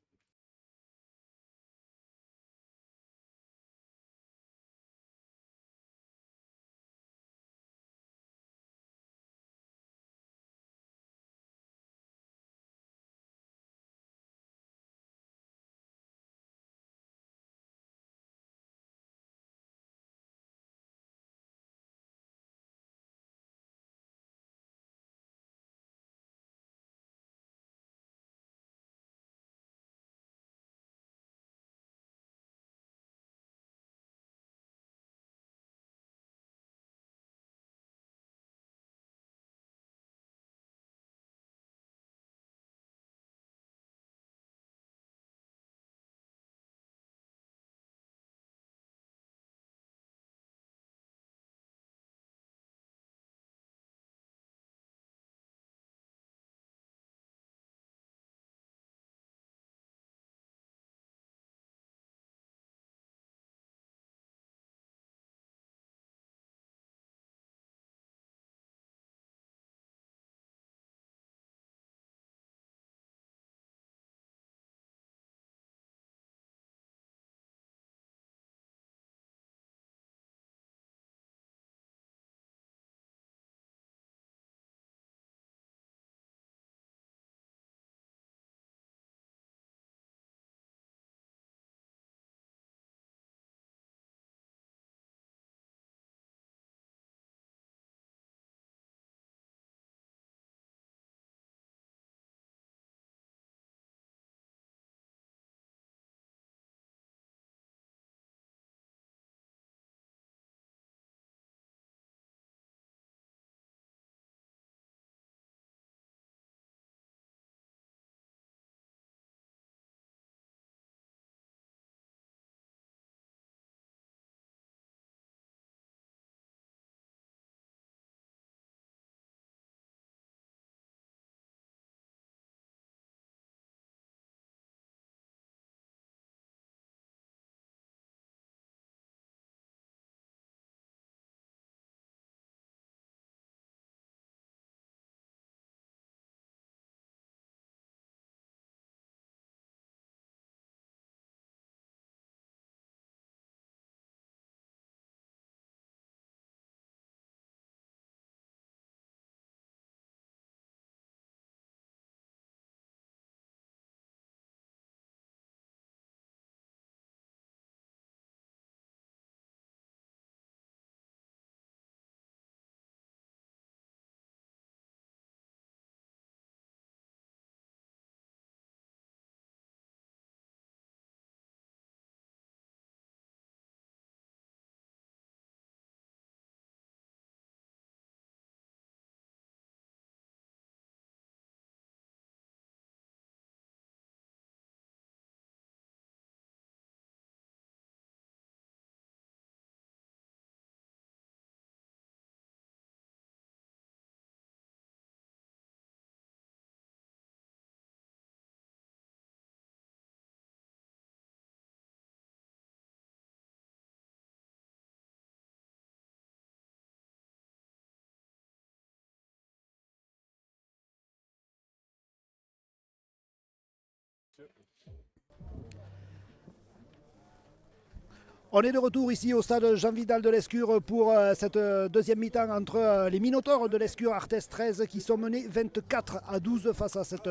On est de retour ici au stade Jean-Vidal de l'Escure pour cette deuxième mi-temps entre les Minotaures de l'Escure Arthès 13 qui sont menés 24-12 face à cette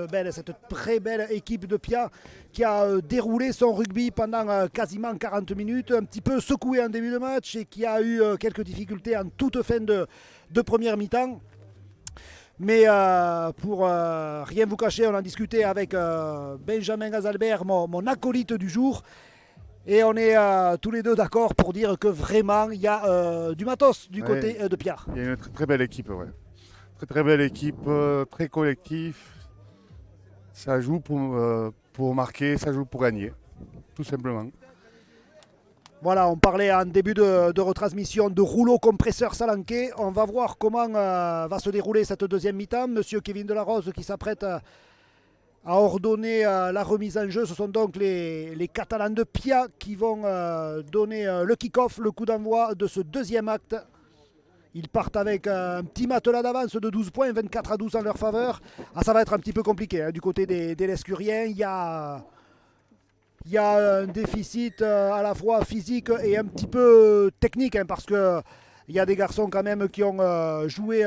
très belle équipe de Pia qui a déroulé son rugby pendant quasiment 40 minutes, un petit peu secoué en début de match et qui a eu quelques difficultés en toute fin de première mi-temps. Mais pour rien vous cacher, on en discutait avec Benjamin Gazalbert, mon acolyte du jour. Et on est tous les deux d'accord pour dire que vraiment il y a du matos du côté de Pia. Il y a une très, très belle équipe, ouais. Très très belle équipe, très collectif. Ça joue pour marquer, ça joue pour gagner, tout simplement. Voilà, on parlait en début de retransmission de rouleau compresseur salanquais. On va voir comment va se dérouler cette deuxième mi-temps. Monsieur Kevin Delarose qui s'apprête à ordonner la remise en jeu. Ce sont donc les Catalans de Pia qui vont donner le kick-off, le coup d'envoi de ce deuxième acte. Ils partent avec un petit matelas d'avance de 12 points, 24-12 en leur faveur. Ah, ça va être un petit peu compliqué hein, du côté des Lescuriens. Il y a un déficit à la fois physique et un petit peu technique hein, parce que il y a des garçons quand même qui ont joué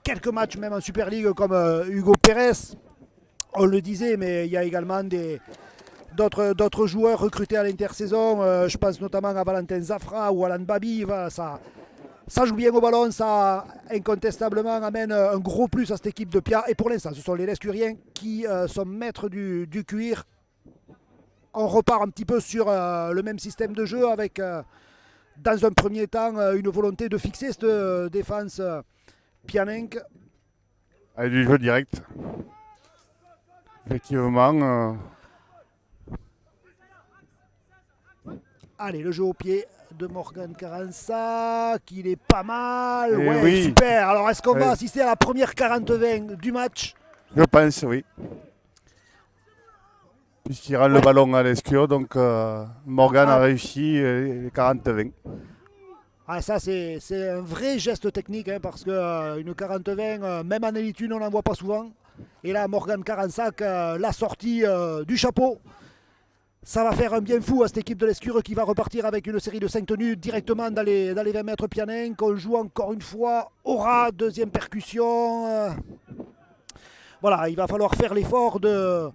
quelques matchs même en Super League comme Hugo Pérez. On le disait, mais il y a également d'autres joueurs recrutés à l'intersaison. Je pense notamment à Valentin Zafra ou Alan Babi. Voilà, ça joue bien au ballon, ça incontestablement amène un gros plus à cette équipe de Pia. Et pour l'instant, ce sont les Lescuriens qui sont maîtres du cuir. On repart un petit peu sur le même système de jeu avec, dans un premier temps, une volonté de fixer cette défense Pianenc. Avec du jeu direct. Effectivement. Allez, le jeu au pied de Morgan Carensa, qu'il est pas mal. Et Ouais, oui. super. Alors, est-ce qu'on va Ouais. assister à la première 40-20 du match? Je pense, oui. Puisqu'il rend le ballon à l'escure, donc Morgan a réussi les 40-20. Ah, ça, c'est un vrai geste technique, hein, parce qu'une 40-20, même en Elite 1, on n'en voit pas souvent. Et là, Morgan Carensac l'a sorti du chapeau. Ça va faire un bien fou à cette équipe de l'Escure qui va repartir avec une série de 5 tenues directement dans les 20 mètres Pianin. On joue encore une fois au ras, deuxième percussion. Voilà, il va falloir faire l'effort de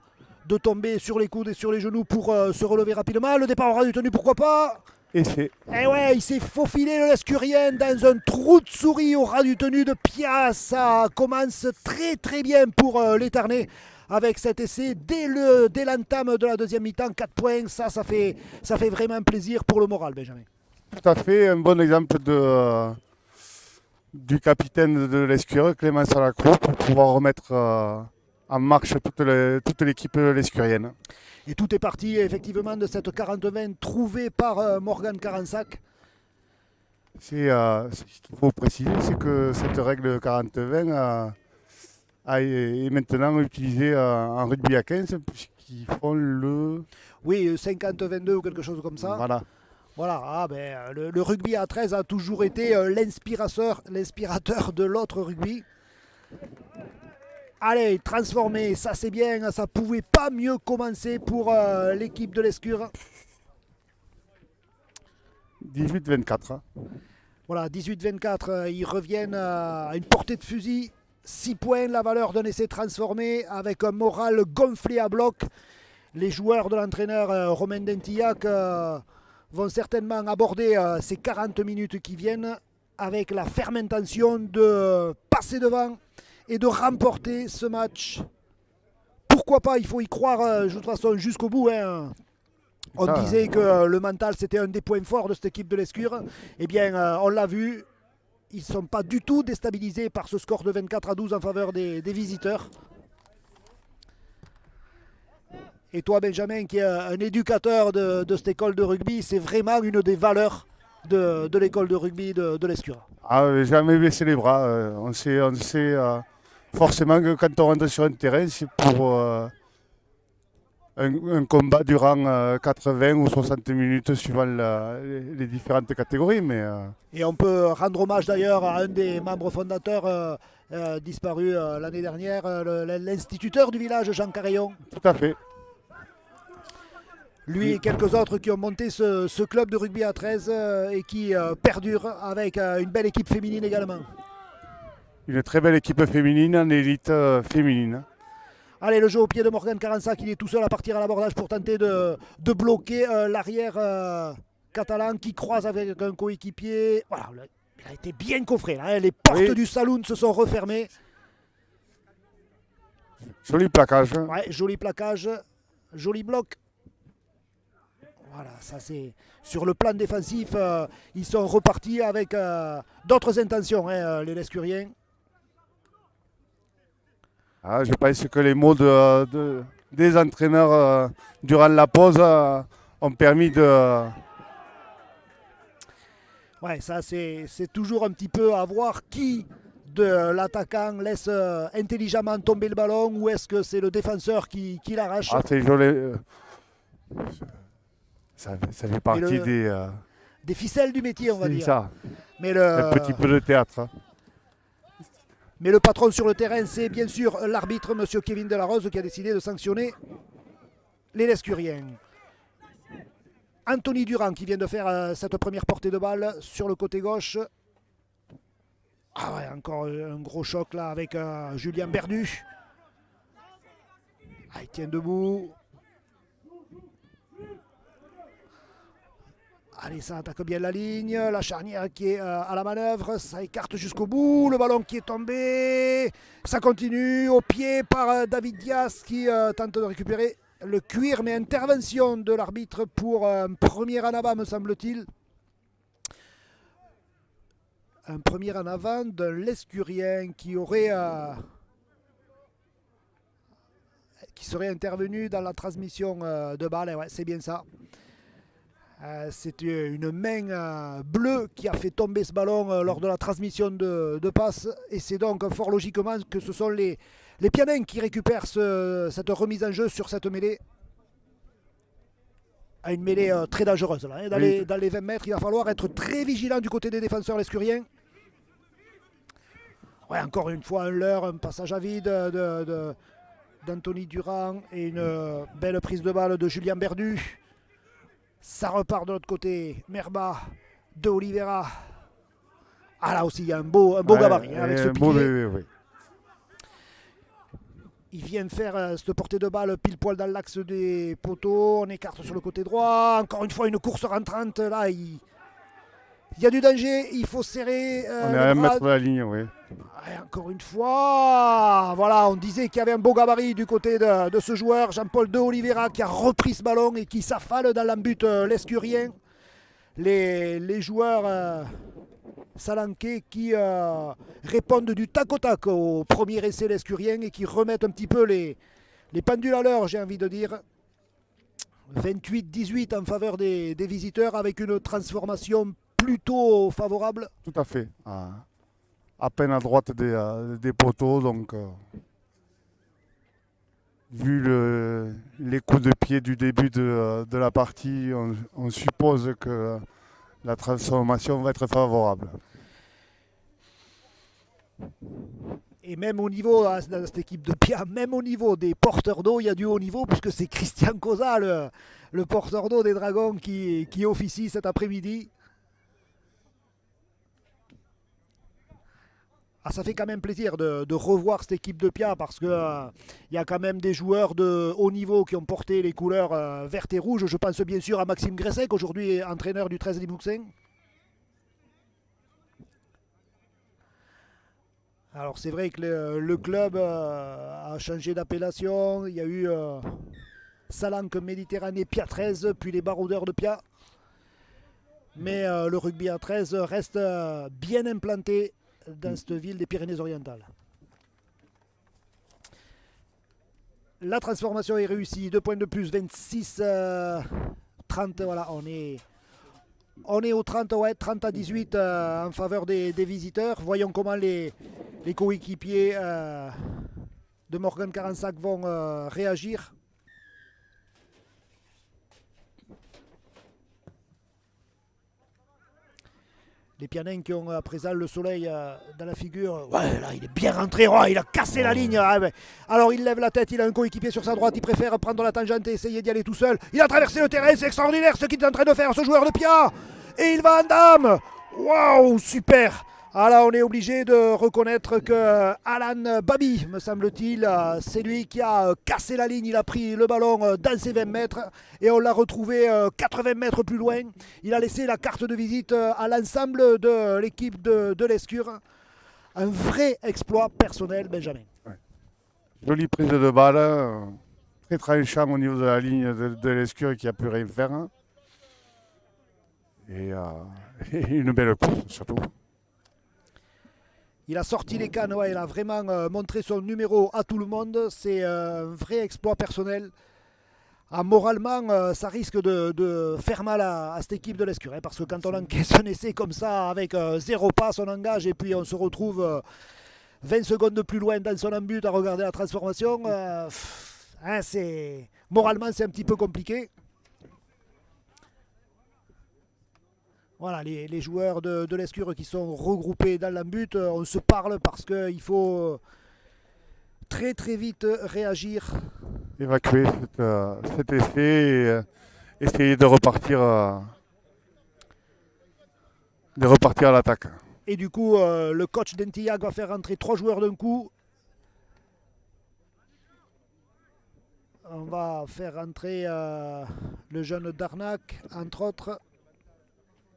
tomber sur les coudes et sur les genoux pour se relever rapidement. Le départ aura du tenu, pourquoi pas. Et c'est Et ouais, il s'est faufilé le Lescurien dans un trou de souris au ras du tenu de Pia. Ça commence très très bien pour les Tarnais avec cet essai dès l'entame de la deuxième mi-temps. 4 points, ça fait vraiment plaisir pour le moral, Benjamin. tout à fait un bon exemple du capitaine de l'Escure, Clément Salacro, pour pouvoir remettre en marche toute l'équipe lescurienne. Et tout est parti effectivement de cette 40-20 trouvée par Morgan Carensac. Ce qu'il faut préciser, c'est que cette règle 40-20 est maintenant utilisée en rugby à 15, puisqu'ils font le... Oui, 50-22 ou quelque chose comme ça. Voilà. Voilà, ah ben, le rugby à 13 a toujours été l'inspirateur de l'autre rugby. Allez, transformé, ça c'est bien, ça pouvait pas mieux commencer pour l'équipe de l'Escure. 18-24. Hein. Voilà, 18-24, ils reviennent à une portée de fusil. 6 points, la valeur d'un essai transformé avec un moral gonflé à bloc. Les joueurs de l'entraîneur Romain Dentillac vont certainement aborder ces 40 minutes qui viennent avec la ferme intention de passer devant et de remporter ce match. Pourquoi pas, il faut y croire de toute façon jusqu'au bout. Hein. On disait que le mental c'était un des points forts de cette équipe de l'Escure. Eh bien, on l'a vu, ils ne sont pas du tout déstabilisés par ce score de 24-12 en faveur des visiteurs. Et toi, Benjamin, qui est un éducateur de cette école de rugby, c'est vraiment une des valeurs de l'école de rugby de l'Escure. Ah, jamais baissé les bras. On sait forcément que quand on rentre sur un terrain, c'est pour un combat durant 80 ou 60 minutes suivant les différentes catégories. Et on peut rendre hommage d'ailleurs à un des membres fondateurs disparu l'année dernière, l'instituteur du village, Jean Carillon. Tout à fait. Lui et quelques autres qui ont monté ce club de rugby à 13 et qui perdure avec une belle équipe féminine également. Une très belle équipe féminine en élite féminine. Allez, le jeu au pied de Morgan Carensac, il est tout seul à partir à l'abordage pour tenter de bloquer l'arrière catalan qui croise avec un coéquipier. Voilà, il a été bien coffré. Là, hein. Les portes du saloon se sont refermées. Joli plaquage. Ouais, joli plaquage, joli bloc. Voilà, ça c'est sur le plan défensif, ils sont repartis avec d'autres intentions, hein, les Lescuriens. Ah, je pense que les mots des entraîneurs durant la pause ont permis de... Ouais, ça c'est toujours un petit peu à voir qui de l'attaquant laisse intelligemment tomber le ballon ou est-ce que c'est le défenseur qui l'arrache. Ah, c'est joli. Ça fait partie des ficelles du métier, on va C'est dire. ça, Mais un petit peu de théâtre. Hein. mais le patron sur le terrain, c'est bien sûr l'arbitre, monsieur Kevin Delarose, qui a décidé de sanctionner les Lescuriens. Anthony Durand qui vient de faire cette première portée de balle sur le côté gauche. Ah ouais, encore un gros choc là avec Julien Berdu. Ah, il tient debout. Allez, ça attaque bien la ligne. La charnière qui est à la manœuvre. Ça écarte jusqu'au bout. Le ballon qui est tombé. Ça continue au pied par David Diaz qui tente de récupérer le cuir. Mais intervention de l'arbitre pour un premier en avant, me semble-t-il. Un premier en avant de l'Escurien qui aurait... qui serait intervenu dans la transmission de balle. Ouais, c'est bien ça. C'est une main bleue qui a fait tomber ce ballon lors de la transmission de passe. Et c'est donc fort logiquement que ce sont les Pianins qui récupèrent cette remise en jeu sur cette mêlée. Une mêlée très dangereuse. Là, hein. Dans les 20 mètres, il va falloir être très vigilant du côté des défenseurs lescuriens. Ouais, encore une fois, un leurre, un passage à vide d'Anthony Durand et une belle prise de balle de Julien Berdu. Ça repart de l'autre côté. Merba de Oliveira. Ah là aussi, il y a un beau gabarit hein, avec ce pied. Oui. Il vient faire cette portée de balle pile poil dans l'axe des poteaux. On écarte sur le côté droit. Encore une fois, une course rentrante. Là, il y a du danger. Il faut serrer. On est à 1 mètre de la ligne, oui. Et encore une fois, voilà, on disait qu'il y avait un beau gabarit du côté de ce joueur, Jean-Paul de Oliveira, qui a repris ce ballon et qui s'affale dans l'embut lescurien. Les joueurs salanquais qui répondent du tac au tac au premier essai lescurien et qui remettent un petit peu les pendules à l'heure, j'ai envie de dire. 28-18 en faveur des visiteurs avec une transformation plutôt favorable. Tout à fait. À peine à droite des poteaux, donc vu les coups de pied du début de la partie, on suppose que la transformation va être favorable. Et même au niveau, dans cette équipe de Pia, même au niveau des porteurs d'eau, il y a du haut niveau, puisque c'est Christian Cosa, le porteur d'eau des Dragons, qui officie cet après-midi. Ah, ça fait quand même plaisir de revoir cette équipe de Pia, parce qu'il y a quand même des joueurs de haut niveau qui ont porté les couleurs vertes et rouges. Je pense bien sûr à Maxime Gressec, aujourd'hui entraîneur du 13 Limousin. Alors c'est vrai que le club a changé d'appellation. Il y a eu Salanque Méditerranée Pia 13, puis les Baroudeurs de Pia. Mais le rugby à 13 reste bien implanté dans cette ville des Pyrénées-Orientales. La transformation est réussie, 2 points de plus, 26-30, voilà, on est au 30, ouais, 30 à 18 en faveur des visiteurs. Voyons comment les coéquipiers de Morgan Carensac vont réagir. Les Pianins qui ont à présent le soleil dans la figure. Ouais, là, il est bien rentré. Ouais, il a cassé la ligne. Ah, ouais. Alors, il lève la tête. Il a un coéquipier sur sa droite. Il préfère prendre la tangente et essayer d'y aller tout seul. Il a traversé le terrain. C'est extraordinaire ce qu'il est en train de faire, ce joueur de Pia. Et il va en dame. Waouh, super. Ah là, on est obligé de reconnaître que Alan Babi, me semble-t-il, c'est lui qui a cassé la ligne. Il a pris le ballon dans ses 20 mètres et on l'a retrouvé 80 mètres plus loin. Il a laissé la carte de visite à l'ensemble de l'équipe de l'Escure. Un vrai exploit personnel, Benjamin. Ouais. Jolie prise de balle, très tranchant au niveau de la ligne de l'Escure qui a pu rien faire. Hein. Et une belle course surtout. Il a sorti les cannes, ouais, il a vraiment montré son numéro à tout le monde. C'est un vrai exploit personnel. Moralement, ça risque de faire mal à cette équipe de l'Escure. Hein, parce que quand on encaisse un essai comme ça, avec 0 passe, on engage et puis on se retrouve 20 secondes de plus loin dans son embut à regarder la transformation. Moralement, c'est un petit peu compliqué. Voilà, les joueurs de l'Escure qui sont regroupés dans l'embut, on se parle parce qu'il faut très très vite réagir. Évacuer cet essai et essayer de repartir à l'attaque. Et du coup, le coach d'Entillac va faire rentrer 3 joueurs d'un coup. On va faire rentrer le jeune Darnac, entre autres.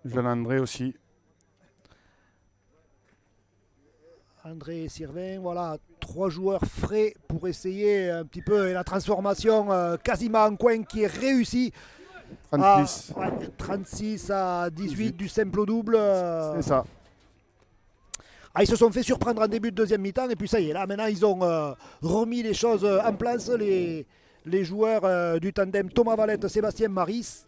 Jean André aussi. André Sirvin, voilà, 3 joueurs frais pour essayer un petit peu. Et la transformation quasiment en coin qui est réussie. 36. 36 à 18 du simple au double. C'est ça. Ils se sont fait surprendre en début de deuxième mi-temps et puis ça y est, là maintenant ils ont remis les choses en place, les joueurs du tandem Thomas Valette, Sébastien Maris.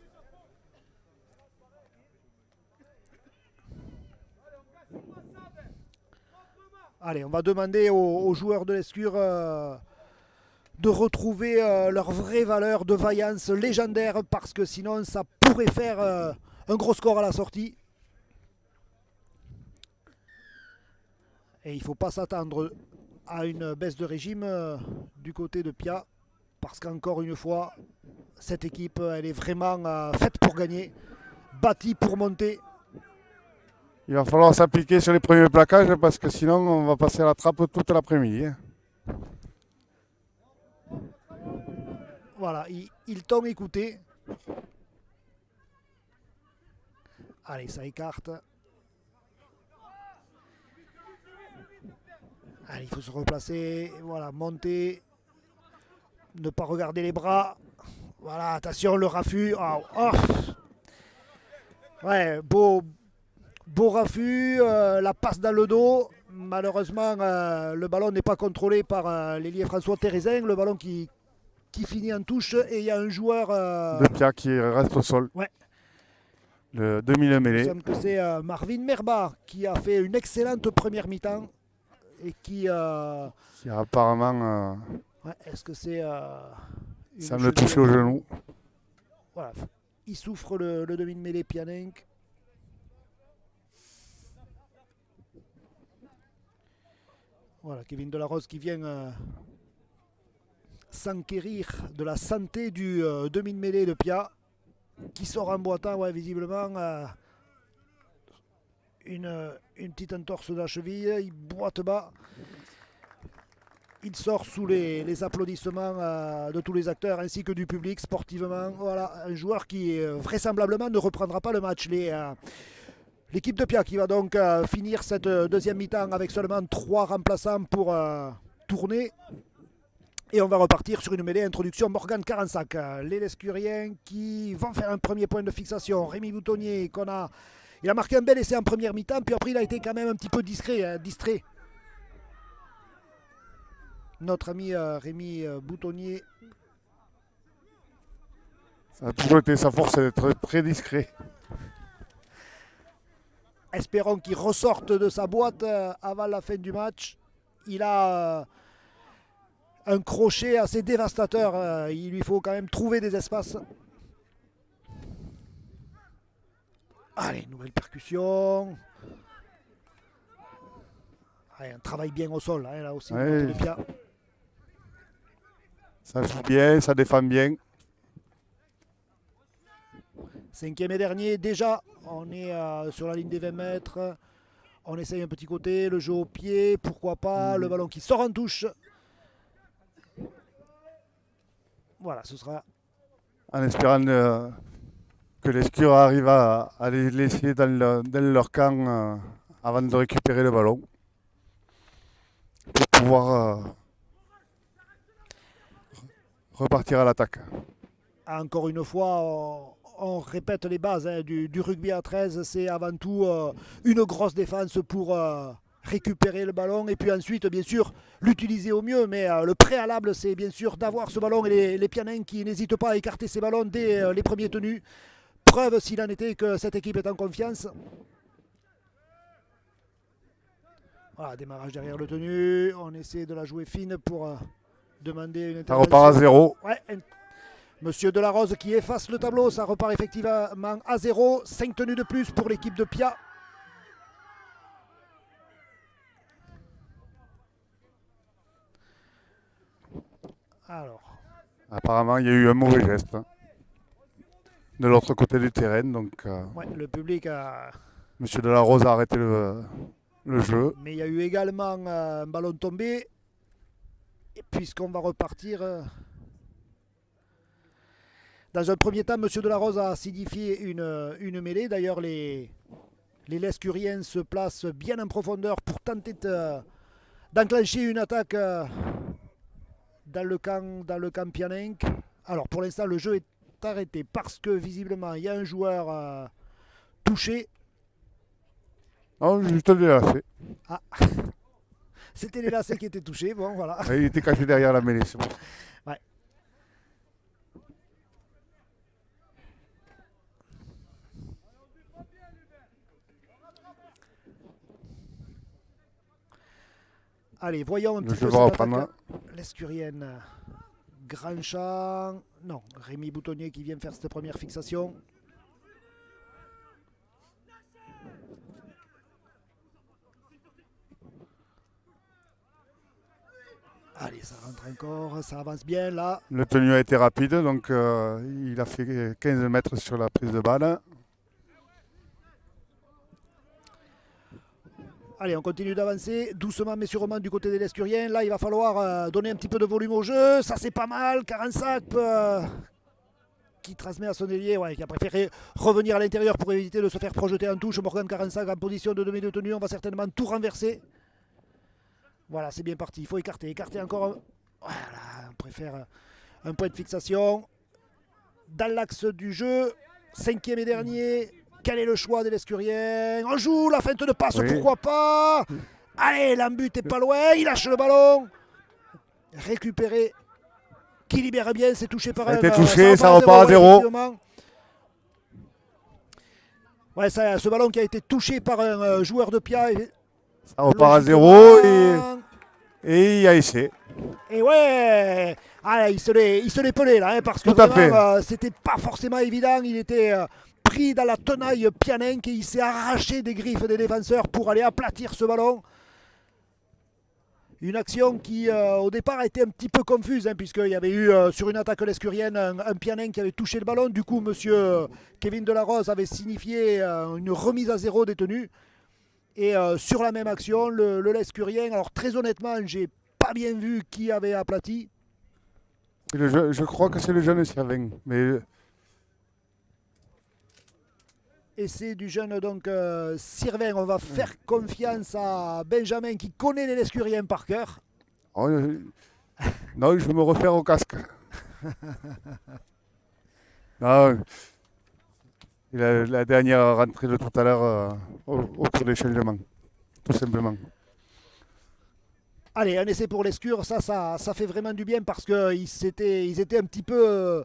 Allez, on va demander aux joueurs de l'Escure de retrouver leur vraie valeur de vaillance légendaire parce que sinon ça pourrait faire un gros score à la sortie. Et il ne faut pas s'attendre à une baisse de régime du côté de Pia. Parce qu'encore une fois, cette équipe, elle est vraiment faite pour gagner, bâtie pour monter. Il va falloir s'appliquer sur les premiers plaquages parce que sinon on va passer à la trappe toute l'après-midi. Voilà, ils t'ont écouté. Allez, ça écarte. Allez, il faut se replacer, voilà, monter, ne pas regarder les bras. Voilà, attention, le raffut. Oh, oh. Ouais, beau raffut, la passe dans le dos. Malheureusement, le ballon n'est pas contrôlé par l'ailier François Thérésin. Le ballon qui finit en touche et il y a un joueur de Pia qui reste au sol. Ouais. Le demi-mêlée. Il semble que c'est Marvin Merba qui a fait une excellente première mi-temps. Et qui apparemment ouais, est-ce que c'est ça me touche au genou. Voilà, il souffre le demi de mêlée Pianenc. Voilà, Kevin Delarose qui vient s'enquérir de la santé du demi de mêlée de Pia qui sort en boitant, ouais, visiblement une petite entorse de la cheville, il boite bas. Il sort sous les applaudissements de tous les acteurs ainsi que du public sportivement. Voilà, un joueur qui vraisemblablement ne reprendra pas le match. L'équipe de Pia qui va donc finir cette deuxième mi-temps avec seulement 3 remplaçants pour tourner. Et on va repartir sur une mêlée introduction Morgane Carensac. Les Lescuriens qui vont faire un premier point de fixation. Rémi Boutonnier il a marqué un bel essai en première mi-temps, puis après il a été quand même un petit peu distrait. Notre ami Rémi Boutonnier. Ça a toujours été sa force d'être très discret. Espérons qu'il ressorte de sa boîte avant la fin du match. Il a un crochet assez dévastateur. Il lui faut quand même trouver des espaces. Allez, nouvelle percussion. Allez, on travaille bien au sol, là aussi. Ouais. Ça joue bien, ça défend bien. 5e et dernier, déjà, on est sur la ligne des 20 mètres. On essaye un petit côté, le jeu au pied, pourquoi pas, le ballon qui sort en touche. Voilà, ce sera... En espérant que l'Escure arrive à les laisser dans leur camp avant de récupérer le ballon. Pour pouvoir repartir à l'attaque. Encore une fois, on répète les bases du rugby à 13. C'est avant tout une grosse défense pour récupérer le ballon et puis ensuite, bien sûr, l'utiliser au mieux. Mais le préalable, c'est bien sûr d'avoir ce ballon et les Pianins qui n'hésitent pas à écarter ces ballons dès les premiers tenus. Preuve, s'il en était, que cette équipe est en confiance. Voilà, démarrage derrière le tenu. On essaie de la jouer fine pour demander une intervention. Ça repart à 0. Ouais, Monsieur Delarose qui efface le tableau, ça repart effectivement à 0. 5 tenues de plus pour l'équipe de Pia. Alors. Apparemment, il y a eu un mauvais geste de l'autre côté du terrain. Donc, Ouais, le public a... Monsieur Delarose a arrêté le jeu. Mais il y a eu également un ballon tombé. Et puisqu'on va repartir... Dans un premier temps, Monsieur Delarose a signifié une mêlée. D'ailleurs, les Lescuriens se placent bien en profondeur pour tenter d'enclencher une attaque dans le camp Pianenc. Alors, pour l'instant, le jeu est arrêté parce que visiblement, il y a un joueur touché. Non, juste le lacet. Ah, c'était les lacets qui étaient touchés. Bon, voilà. Il était caché derrière la mêlée, c'est bon. Ouais. Allez, voyons un petit peu cette attaque lescurienne. Grandchamp, non, Rémi Boutonnier qui vient faire cette première fixation. Allez, ça rentre encore, ça avance bien là. Le tenu a été rapide, donc il a fait 15 mètres sur la prise de balle. Allez, on continue d'avancer doucement mais sûrement du côté des Lescuriens. Là, il va falloir donner un petit peu de volume au jeu. Ça, c'est pas mal. Carensac qui transmet à son ailier, ouais, qui a préféré revenir à l'intérieur pour éviter de se faire projeter en touche. Morgan Carensac en position de demi de tenue. On va certainement tout renverser. Voilà, c'est bien parti. Il faut écarter encore. Voilà, on préfère un point de fixation. Dans l'axe du jeu, 5e et dernier. Quel est le choix des Lescuriens? On joue la feinte de passe, oui. Pourquoi pas? Allez, l'embut est pas loin, il lâche le ballon. Récupéré. Qui libère bien, c'est touché par un... Ça a été touché, ça repart à 0. Ouais, ce ballon qui a été touché par un joueur de Pia. Ça repart à 0 et il y a essai. Et ouais, ah, il se l'est pelé là, hein, parce que c'était pas forcément évident, il était... pris dans la tenaille Pianenc et il s'est arraché des griffes des défenseurs pour aller aplatir ce ballon. Une action qui au départ a été un petit peu confuse hein, puisqu'il y avait eu sur une attaque lescurienne un Pianenc qui avait touché le ballon. Du coup monsieur Kevin Delarose avait signifié une remise à 0 des tenues. Et sur la même action le lescurien, alors très honnêtement j'ai pas bien vu qui avait aplati. Je crois que c'est le jeune Sirvin, mais... Essai du jeune donc Sirvin. On va faire confiance à Benjamin qui connaît les Lescuriens par cœur. Oh, non, je vais me refaire au casque. Non, la dernière rentrée de tout à l'heure au cours des changements, tout simplement. Allez, un essai pour l'Escure, ça fait vraiment du bien parce qu'ils étaient un petit peu...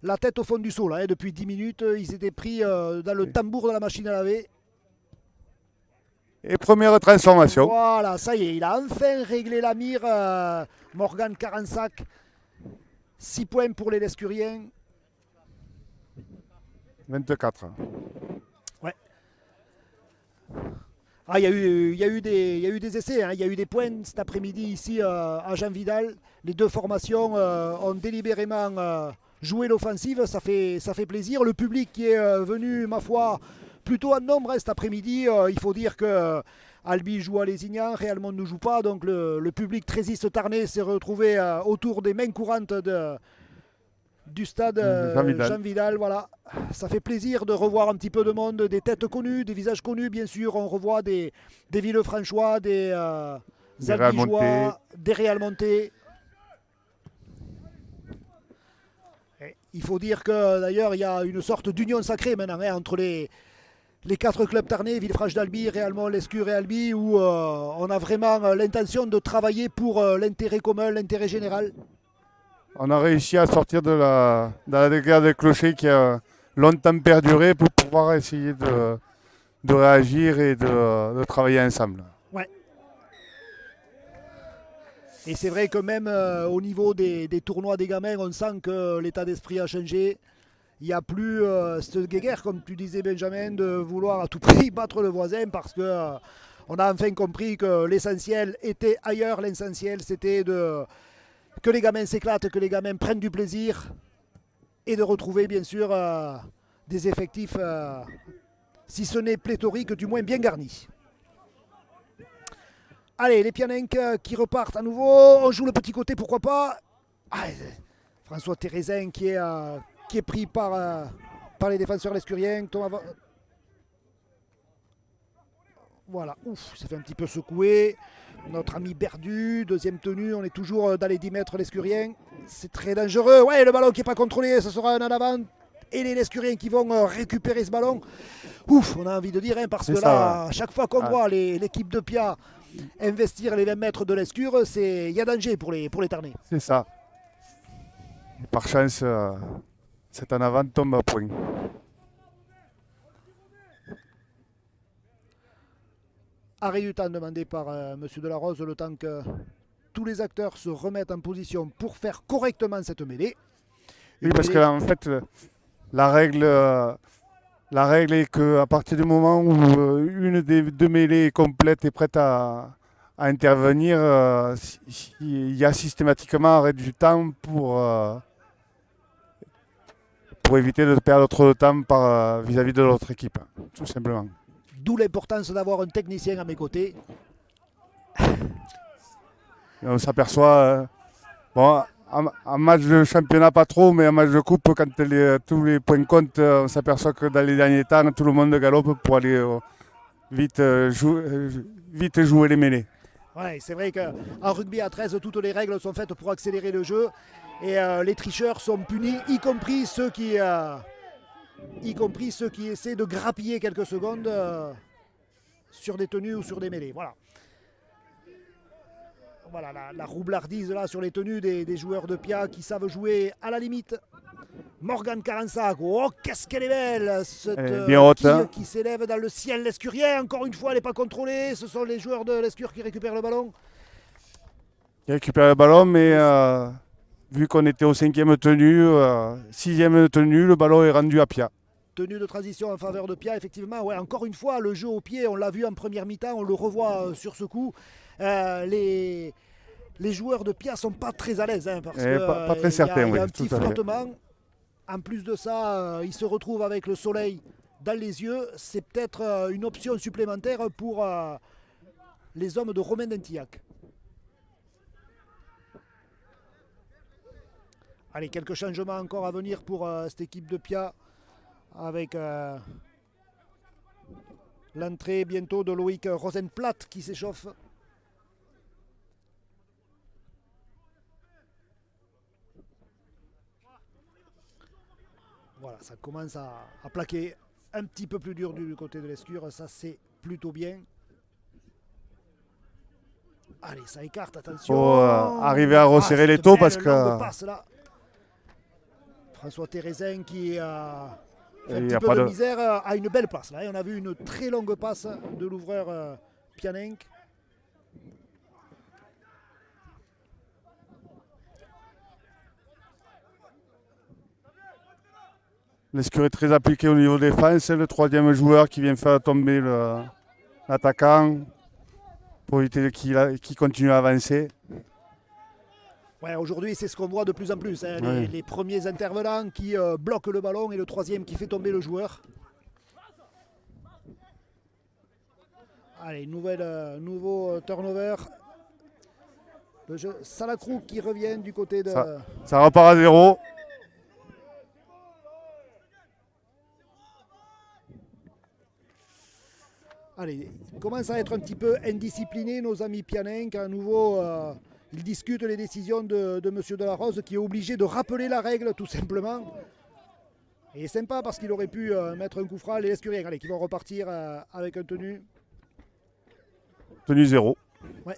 la tête au fond du seau, là, hein, depuis 10 minutes, ils étaient pris dans le tambour de la machine à laver. Et première transformation. Voilà, ça y est, il a enfin réglé la mire. Morgan Carensac, 6 points pour les Lescuriens. 24. Ouais. Ah, il y a eu des essais, hein. Il y a eu des points cet après-midi ici à Jean Vidal. Les deux formations ont délibérément... jouer l'offensive, ça fait plaisir. Le public qui est venu, ma foi, plutôt en nombre cet après-midi. Il faut dire que Albi joue à Lézignan, Real Monde ne joue pas. Donc le public Trésis-Tarnais s'est retrouvé autour des mains courantes du stade Jean Vidal. Voilà. Ça fait plaisir de revoir un petit peu de monde, des têtes connues, des visages connus. Bien sûr, on revoit des Villefranchois, des Albigeois, des Real Montais. Il faut dire que d'ailleurs il y a une sorte d'union sacrée maintenant hein, entre les 4 clubs tarnais, Villefranche d'Albi, Réalmont, Lescure et Albi, où on a vraiment l'intention de travailler pour l'intérêt commun, l'intérêt général. On a réussi à sortir de la guerre des clochers qui a longtemps perduré pour pouvoir essayer de réagir et de travailler ensemble. Ouais. Et c'est vrai que même au niveau des tournois des gamins, on sent que l'état d'esprit a changé. Il n'y a plus cette guéguerre, comme tu disais Benjamin, de vouloir à tout prix battre le voisin parce que on a enfin compris que l'essentiel était ailleurs. L'essentiel c'était que les gamins s'éclatent, que les gamins prennent du plaisir et de retrouver bien sûr des effectifs, si ce n'est pléthoriques, du moins bien garnis. Allez, les Pianenques qui repartent à nouveau. On joue le petit côté, pourquoi pas. Ah, François Thérézin qui est pris par les défenseurs lescuriens. Voilà, ouf, ça fait un petit peu secouer. Notre ami Berdu, deuxième tenue, on est toujours dans les 10 mètres lescuriens. C'est très dangereux. Ouais, le ballon qui n'est pas contrôlé, ce sera un en avant. Et les lescuriens qui vont récupérer ce ballon. Ouf, on a envie de dire, hein, parce que C'est là, ça, ouais. chaque fois qu'on voit l'équipe de Pia investir les 20 mètres de l'escure, il y a danger pour les Tarnais. C'est ça. Et par chance, cet en avant tombe à point. Arrêt du temps demandé par M. Delarose, le temps que tous les acteurs se remettent en position pour faire correctement cette mêlée. Oui, parce qu'en fait, la règle est qu'à partir du moment où une des deux mêlées est complète et prête à intervenir, il y a systématiquement arrêt du temps pour éviter de perdre trop de temps vis-à-vis de l'autre équipe, tout simplement. D'où l'importance d'avoir un technicien à mes côtés. Et on s'aperçoit, bon, en match de championnat pas trop, mais en match de coupe, quand tous les points comptent, on s'aperçoit que dans les derniers temps, tout le monde galope pour aller vite jouer les mêlées. Ouais, c'est vrai qu'en rugby à 13, toutes les règles sont faites pour accélérer le jeu. Et les tricheurs sont punis, y compris ceux qui essaient de grappiller quelques secondes sur des tenues ou sur des mêlées. Voilà la roublardise là sur les tenues des joueurs de Pia qui savent jouer à la limite. Morgane Carensac, oh qu'est-ce qu'elle est belle, cette bien haute, quille hein. qui s'élève dans le ciel lescurien. Encore une fois, elle n'est pas contrôlée, ce sont les joueurs de l'escure qui récupèrent le ballon. Il récupère le ballon, mais vu qu'on était au 5e tenue, 6e tenue, le ballon est rendu à Pia. Tenue de transition en faveur de Pia, effectivement. Ouais, encore une fois, le jeu au pied, on l'a vu en première mi-temps, on le revoit sur ce coup. Les joueurs de Pia sont pas très à l'aise, hein, parce que pas très certains, il y a oui, un petit tout à fait. flottement. En plus de ça, ils se retrouvent avec le soleil dans les yeux. C'est peut-être une option supplémentaire pour les hommes de Romain Dentillac. Allez, quelques changements encore à venir pour cette équipe de Pia, avec l'entrée bientôt de Loïc Rosenplatt qui s'échauffe. Voilà, ça commence à plaquer un petit peu plus dur du côté de l'escure, ça c'est plutôt bien. Allez, ça écarte, attention. Faut arriver à resserrer les taux parce que passe, là. François Thérézin qui a fait un il y petit a peu pas de de misère à une belle passe. Là. Et on a vu une très longue passe de l'ouvreur Pianenc. l'escure est très appliqué au niveau défense. C'est le troisième joueur qui vient faire tomber l'attaquant pour éviter qu'il continue à avancer. Ouais, aujourd'hui, c'est ce qu'on voit de plus en plus. Hein, Ouais. les premiers intervenants qui bloquent le ballon et le troisième qui fait tomber le joueur. Allez, nouveau turnover. Le jeu Salacrou qui revient du côté de... Ça repart à 0. Allez, ils commencent à être un petit peu indisciplinés, nos amis Pianenc. À nouveau, ils discutent les décisions de M. Delarose qui est obligé de rappeler la règle tout simplement. Et sympa parce qu'il aurait pu mettre un coup franc. Les Escuriens, allez, qui vont repartir avec un tenue. Tenue 0. Ouais.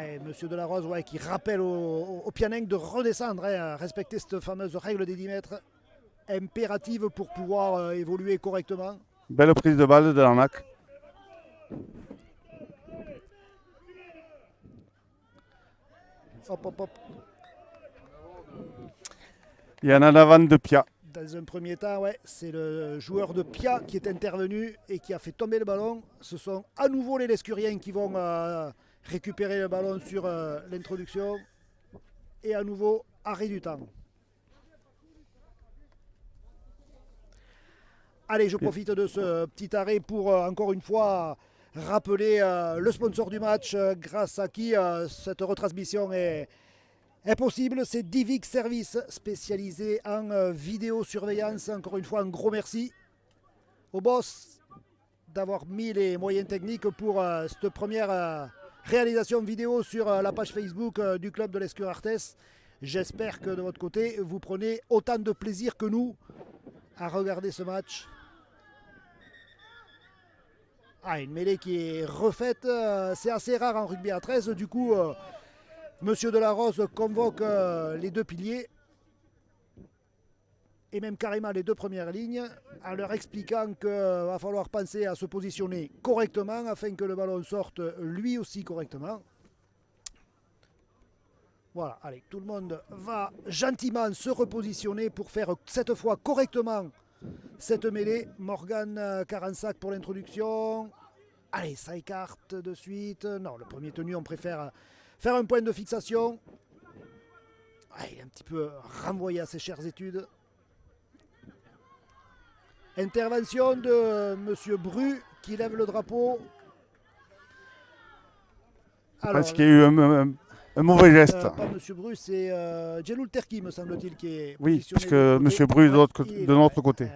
et Monsieur Delarose qui rappelle au Pianin de redescendre, respecter cette fameuse règle des 10 mètres impérative pour pouvoir évoluer correctement. Belle prise de balle de l'arnaque. Hop, hop, hop. Il y en a en avant de Pia. Dans un premier temps, c'est le joueur de Pia qui est intervenu et qui a fait tomber le ballon. Ce sont à nouveau les Lescuriens qui vont récupérer le ballon sur l'introduction. Et à nouveau, arrêt du temps. Allez, je profite de ce petit arrêt pour encore une fois rappeler le sponsor du match grâce à qui cette retransmission est possible. C'est Divic Service spécialisé en vidéosurveillance. Encore une fois, un gros merci au boss d'avoir mis les moyens techniques pour cette première réalisation vidéo sur la page Facebook du club de l'Escure Arthès. J'espère que de votre côté, vous prenez autant de plaisir que nous à regarder ce match. Une mêlée qui est refaite, c'est assez rare en rugby à 13. Du coup, Monsieur Delarose convoque les deux piliers et même carrément les deux premières lignes en leur expliquant qu'il va falloir penser à se positionner correctement afin que le ballon sorte lui aussi correctement. Voilà, allez, tout le monde va gentiment se repositionner pour faire cette fois correctement cette mêlée. Morgan Carensac pour l'introduction. Allez, ça écarte de suite. Non, le premier tenu, on préfère faire un point de fixation. Il est un petit peu renvoyé à ses chères études. Intervention de Monsieur Bru qui lève le drapeau. Je pense qu'il y a eu un mauvais geste. Pas Monsieur Bru, c'est Djeloul Terki, me semble-t-il, qui est Oui, positionné puisque de l'autre Monsieur côté. Bru est Il est de là, notre côté.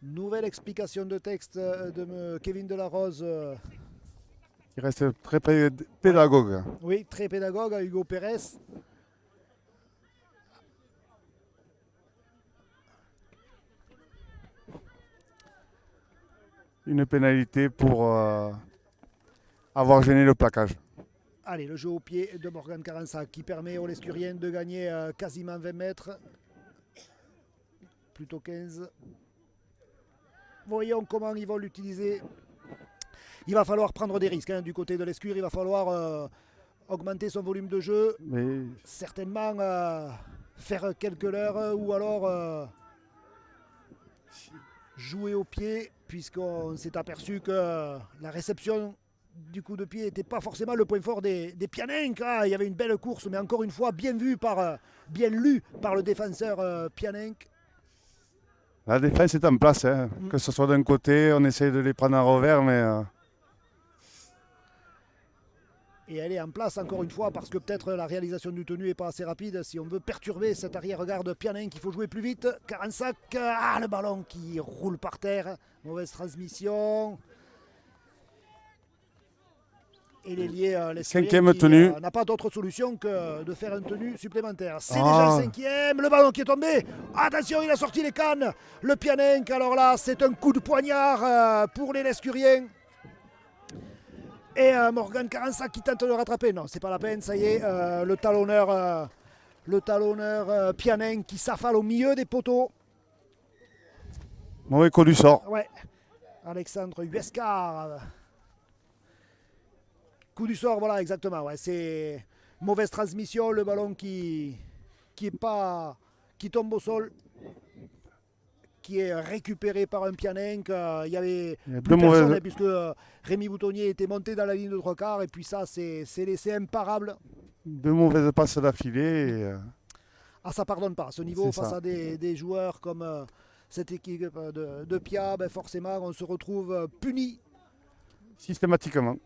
Nouvelle explication de texte de Kevin Delarose. Il reste très pédagogue. Oui, très pédagogue à Hugo Pérez. Une pénalité pour avoir gêné le plaquage. Allez, le jeu au pied de Morgan Carensac qui permet aux Lescuriens de gagner quasiment 20 mètres. Plutôt 15. Voyons comment ils vont l'utiliser. Il va falloir prendre des risques du côté de l'Escure. Il va falloir augmenter son volume de jeu. Mais Certainement faire quelques leurres ou alors jouer au pied, puisqu'on s'est aperçu que la réception du coup de pied n'était pas forcément le point fort des Pianenques. Il y avait une belle course, mais encore une fois bien lue par le défenseur Pianenque. la défense est en place, que ce soit d'un côté, on essaye de les prendre en revers, mais Et elle est en place encore une fois parce que peut-être la réalisation du tenu n'est pas assez rapide. Si on veut perturber cet arrière-garde Pianenque, il faut jouer plus vite. Carensac, le ballon qui roule par terre. Mauvaise transmission. Et l'ailier, Cinquième tenue. n'a pas d'autre solution que de faire un tenu supplémentaire. C'est déjà le cinquième. Le ballon qui est tombé. Attention, il a sorti les cannes. Le Pianenque, alors là, c'est un coup de poignard pour les Lescuriens. Et Morgan Carensac qui tente de le rattraper. Non, c'est pas la peine, ça y est. Le talonneur Pianenque qui s'affale au milieu des poteaux. mauvais coup du sort. Ouais. Alexandre Huescar. Coup du sort, voilà, exactement. Ouais. C'est mauvaise transmission, le ballon qui tombe au sol, qui est récupéré par un Pianenque. Il y avait plus personne puisque Rémi Boutonnier était monté dans la ligne de 3/4 et puis ça c'est laissé imparable. Deux mauvaises passes d'affilée. Ça pardonne pas. À ce niveau, face à des joueurs comme cette équipe de Pia, forcément on se retrouve puni. Systématiquement.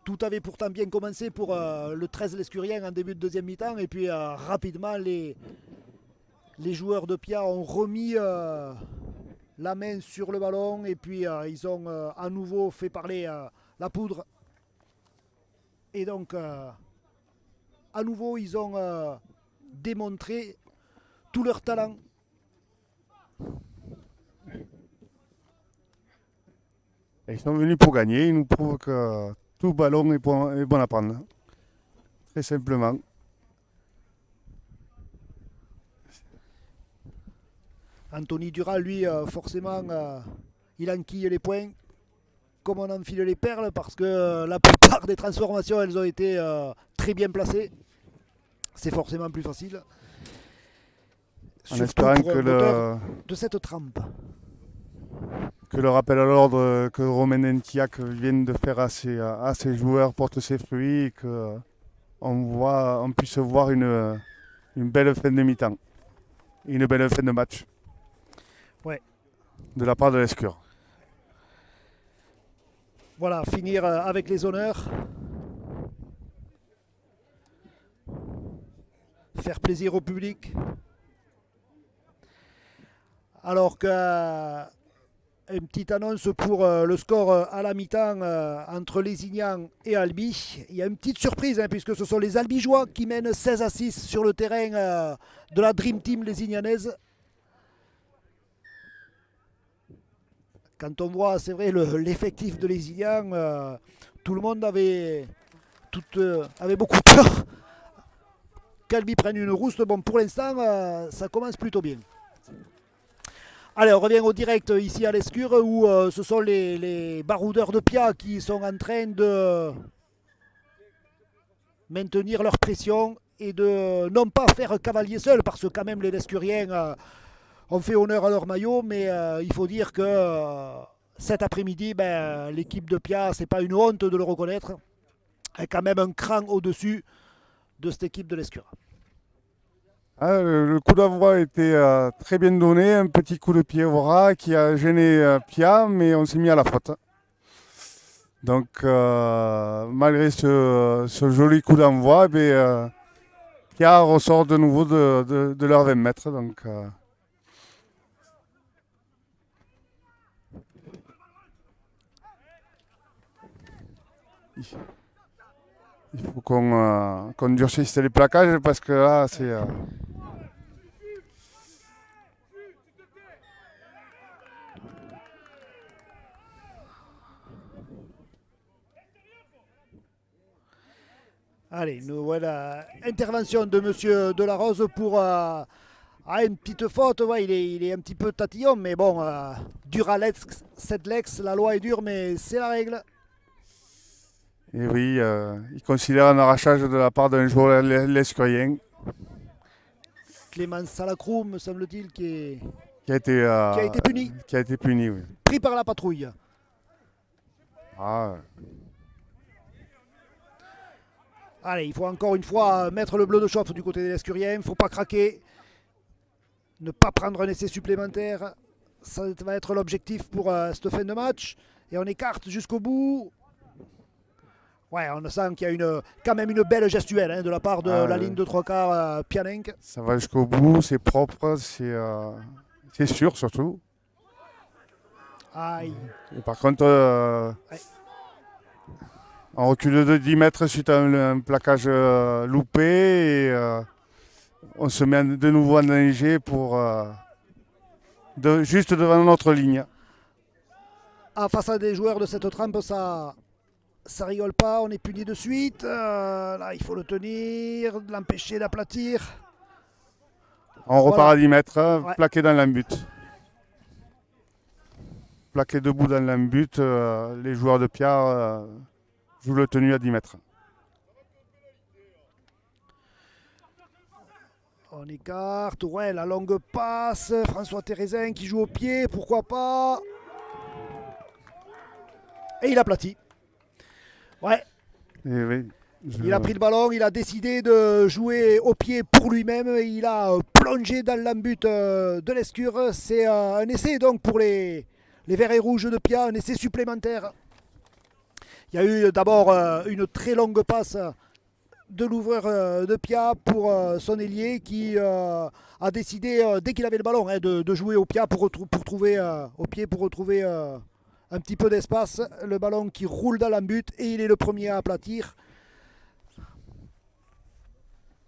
Tout avait pourtant bien commencé pour le 13 Lescurien en début de deuxième mi-temps. Et puis rapidement, les joueurs de Pia ont remis la main sur le ballon. Et puis ils ont à nouveau fait parler la poudre. Et donc, à nouveau, ils ont démontré tout leur talent. Et ils sont venus pour gagner. Ils nous prouvent que tout ballon est bon à prendre. Très simplement. Anthony Dural, lui, forcément, il enquille les points comme on enfile les perles parce que la plupart des transformations, elles ont été très bien placées. C'est forcément plus facile. En Surtout espérant pour que un moteur de cette trempe. le rappel à l'ordre que Romain Entiac vient de faire à ses joueurs porte ses fruits et qu'on puisse voir une belle fin de mi-temps. Et une belle fin de match. Ouais. De la part de l'Escure. Voilà, finir avec les honneurs. Faire plaisir au public. Alors que une petite annonce pour le score à la mi-temps entre Lézignan et Albi. Il y a une petite surprise hein, puisque ce sont les Albigeois qui mènent 16-6 sur le terrain de la Dream Team lézignanaise. Quand on voit, c'est vrai, l'effectif de Lézignan, tout le monde avait beaucoup peur qu'Albi prenne une rouste. Bon, pour l'instant, ça commence plutôt bien. Allez, on revient au direct ici à l'Escure où ce sont les baroudeurs de Pia qui sont en train de maintenir leur pression et de non pas faire cavalier seul parce que quand même les Lescuriens ont fait honneur à leur maillot, mais il faut dire que cet après-midi, l'équipe de Pia, c'est pas une honte de le reconnaître, est quand même un cran au-dessus de cette équipe de l'Escure. Ah, le coup d'envoi était très bien donné, un petit coup de pied au ras qui a gêné Pia, mais on s'est mis à la faute. Donc malgré ce joli coup d'envoi, Pia ressort de nouveau de leurs 20 mètres. Donc, il faut qu'on durcisse les plaquages parce que là c'est... Allez, nous voilà. Intervention de Monsieur Delarose pour une petite faute. Ouais, il est un petit peu tatillon, mais bon, dur à l'ex, c'est l'ex. La loi est dure, mais c'est la règle. Et oui, il considère un arrachage de la part d'un joueur lescurien. Clément Salacrou, me semble-t-il, qui Qui a été puni. Qui a été puni, oui. Pris par la patrouille. Ah, Allez, il faut encore une fois mettre le bleu de chauffe du côté des Lescuriens. Il ne faut pas craquer. Ne pas prendre un essai supplémentaire. Ça va être l'objectif pour cette fin de match. Et on écarte jusqu'au bout. Ouais, on sent qu'il y a quand même une belle gestuelle de la part de la ligne de 3/4 Pianenc. Ça va jusqu'au bout, c'est propre, c'est sûr surtout. Aïe. Et par contre, on recule de 10 mètres suite à un plaquage loupé et on se met de nouveau en danger juste devant notre ligne. Face à des joueurs de cette trempe, ça rigole pas, on est puni de suite. Là, il faut le tenir, l'empêcher d'aplatir. On repart à 10 mètres, Ouais. plaqué dans l'embut. Plaqué debout dans l'embut, les joueurs de Pia jouent le tenu à 10 mètres. On écarte, ouais, la longue passe. François Thérésin qui joue au pied, pourquoi pas. Et il aplatit. Ouais. Et oui, Il a pris le ballon, il a décidé de jouer au pied pour lui-même. Il a plongé dans l'embut de l'Escure. C'est un essai donc pour les Verts et Rouges de Pia, un essai supplémentaire. Il y a eu d'abord une très longue passe de l'ouvreur de Pia pour son ailier qui a décidé, dès qu'il avait le ballon, de jouer au pied pour retrouver un petit peu d'espace, le ballon qui roule dans la but et il est le premier à aplatir.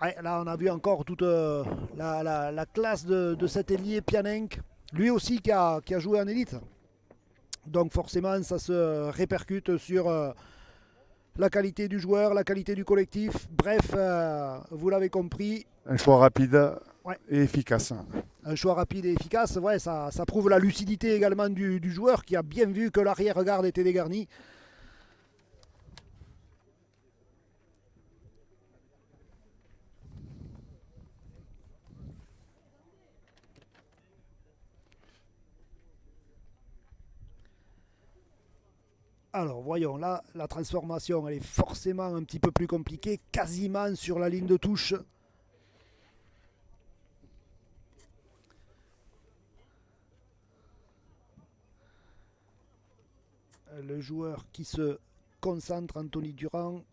Ouais, là on a vu encore toute la classe de cet ailier Pianenc, lui aussi qui a joué en élite. Donc forcément ça se répercute sur la qualité du joueur, la qualité du collectif. Bref, vous l'avez compris. Un choix rapide Ouais. et efficace. Un choix rapide et efficace, ouais, ça prouve la lucidité également du joueur qui a bien vu que l'arrière-garde était dégarni. Alors voyons, là la transformation elle est forcément un petit peu plus compliquée, quasiment sur la ligne de touche. Le joueur qui se concentre, Anthony Durand.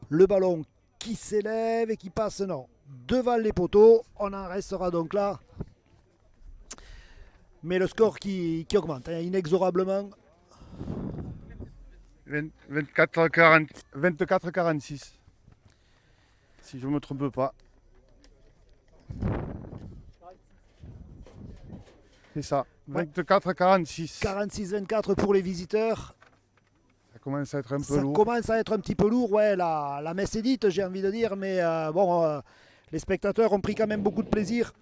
Le ballon qui s'élève et qui passe, non, devant les poteaux. On en restera donc là. Mais le score qui augmente, hein, inexorablement. 24-46. Si je ne me trompe pas. C'est ça, 24-46. 46-24 pour les visiteurs. Ça commence à être un peu Ça lourd. commence à être un petit peu lourd, ouais, la messe est dite, j'ai envie de dire, mais les spectateurs ont pris quand même beaucoup de plaisir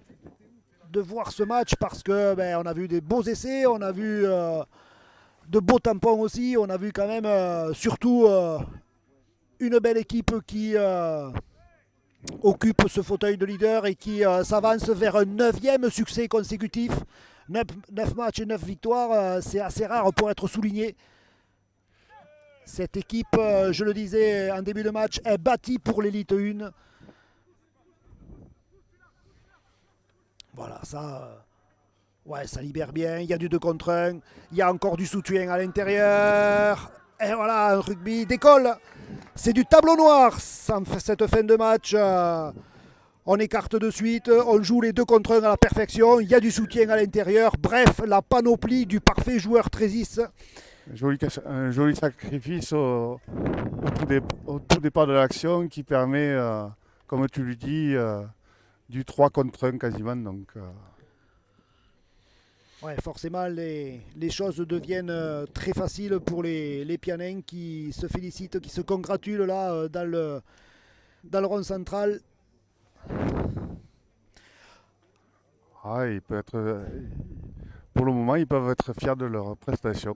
de voir ce match parce que on a vu des beaux essais, on a vu de beaux tampons aussi, on a vu quand même surtout une belle équipe qui occupe ce fauteuil de leader et qui s'avance vers un 9e succès consécutif. 9 matchs et 9 victoires, c'est assez rare pour être souligné. Cette équipe, je le disais en début de match, est bâtie pour l'élite 1. Voilà, ça, ouais, ça libère bien. Il y a du 2 contre 1. Il y a encore du soutien à l'intérieur. Et voilà, un rugby décolle. C'est du tableau noir, cette fin de match. On écarte de suite, on joue les 2 contre 1 à la perfection. Il y a du soutien à l'intérieur. Bref, la panoplie du parfait joueur Trésis. Un joli sacrifice au tout départ de l'action qui permet, comme tu le dis, du 3 contre 1 quasiment. Donc, ouais, forcément, les choses deviennent très faciles pour les Pianins qui se félicitent, qui se congratulent là dans le rond central. il peut être, pour le moment, ils peuvent être fiers de leur prestation.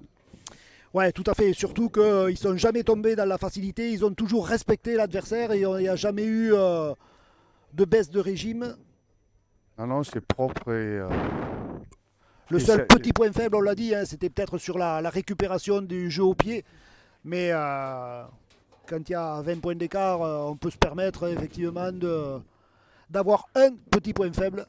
Ouais, tout à fait. Surtout qu'ils ne sont jamais tombés dans la facilité. Ils ont toujours respecté l'adversaire et il n'y a jamais eu de baisse de régime. Non, c'est propre et... Le seul petit point faible, on l'a dit, hein, c'était peut-être sur la récupération du jeu au pied. Mais quand il y a 20 points d'écart, on peut se permettre effectivement d'avoir un petit point faible.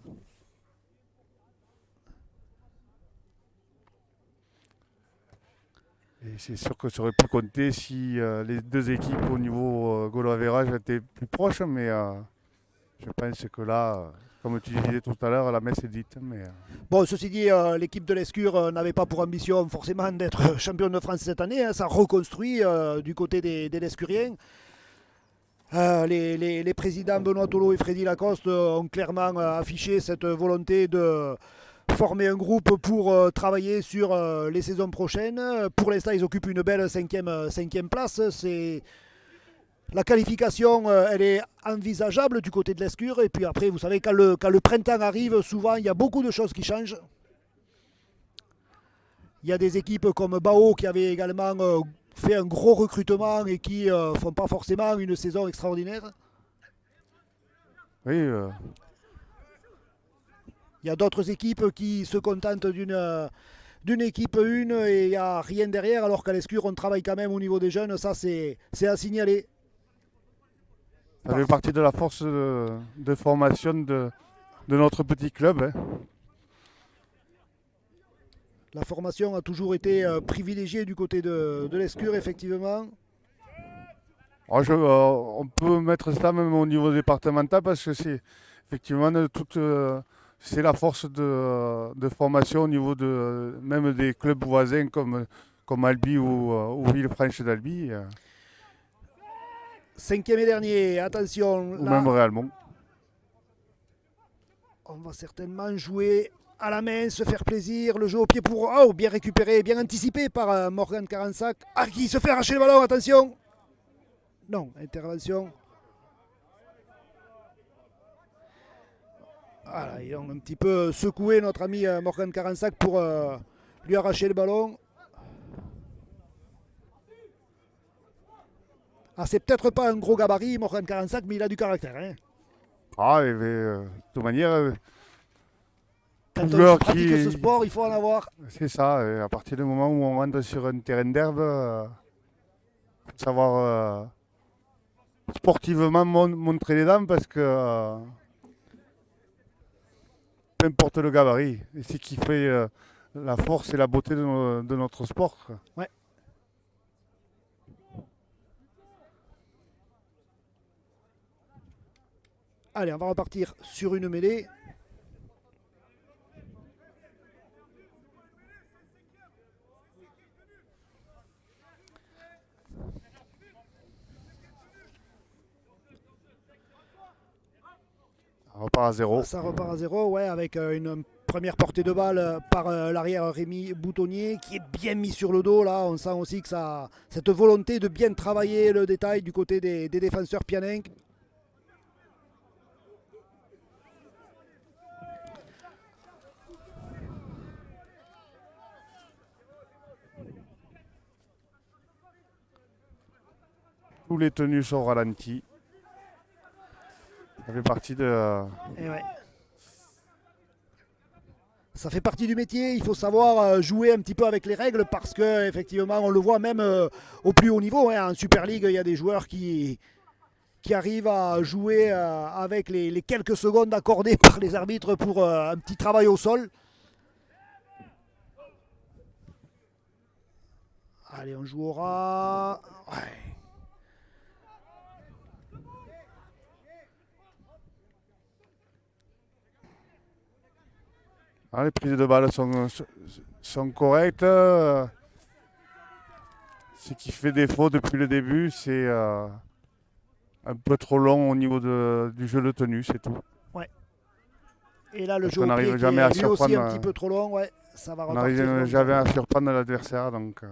Et c'est sûr que ça aurait pu compter si les deux équipes au niveau goal average étaient plus proches, mais je pense que là, comme tu disais tout à l'heure, la messe est dite. Mais, Bon, ceci dit, l'équipe de l'Escure n'avait pas pour ambition forcément d'être championne de France cette année. Hein, ça reconstruit du côté des Lescuriens. Les présidents Benoît Tolo et Freddy Lacoste ont clairement affiché cette volonté de former un groupe pour travailler sur les saisons prochaines. Pour l'instant, ils occupent une belle cinquième place. La qualification, elle est envisageable du côté de l'Escure. Et puis après, vous savez, quand le printemps arrive, souvent, il y a beaucoup de choses qui changent. Il y a des équipes comme Bao qui avaient également fait un gros recrutement et qui ne font pas forcément une saison extraordinaire. oui, Il y a d'autres équipes qui se contentent d'une équipe 1 et il n'y a rien derrière, alors qu'à l'Escure, on travaille quand même au niveau des jeunes. Ça, c'est à signaler. ça fait partie de la force de formation de notre petit club. Hein. La formation a toujours été privilégiée du côté de l'Escure, effectivement. On peut mettre ça même au niveau départemental parce que c'est effectivement c'est la force de formation au niveau même des clubs voisins comme Albi ou Villefranche d'Albi, Cinquième et dernier, attention, ou là, même Réalmont. on va certainement jouer à la main, se faire plaisir, le jeu au pied pour... Oh, bien récupéré, bien anticipé par Morgan Carensac. Ah, qui se fait arracher le ballon, attention. Non, intervention. Voilà, ils ont un petit peu secoué notre ami Morgan Carensac pour lui arracher le ballon. Ah, c'est peut-être pas un gros gabarit, Morgan Carensac, mais il a du caractère. Hein. Ah, de toute manière, Quand tout on joueur pratique qui... ce sport, il faut en avoir. C'est ça, et à partir du moment où on rentre sur un terrain d'herbe, faut savoir sportivement montrer les dents parce que peu importe le gabarit, et c'est ce qui fait la force et la beauté de notre sport. Ouais. Allez, on va repartir sur une mêlée. On repart à 0. Ça repart à 0, ouais, avec une première portée de balle par l'arrière Rémi Boutonnier qui est bien mis sur le dos. Là, on sent aussi que cette volonté de bien travailler le détail du côté des défenseurs pianinques. Tous les tenues sont ralentis. Ça fait partie de... Et ouais. Ça fait partie du métier, il faut savoir jouer un petit peu avec les règles parce que effectivement on le voit même au plus haut niveau. Hein. En Super League, il y a des joueurs qui arrivent à jouer avec les quelques secondes accordées par les arbitres pour un petit travail au sol. Allez, on jouera. Ouais. Ah, les prises de balles sont correctes. Ce qui fait défaut depuis le début, c'est un peu trop long au niveau du jeu de tenue, c'est tout. Ouais. Et là, le Parce jeu qu'on au pied n'arrive qui jamais est à lui aussi un surprendre, petit peu trop long. Ouais, ça va On repartir. n'arrive jamais à surprendre l'adversaire, donc...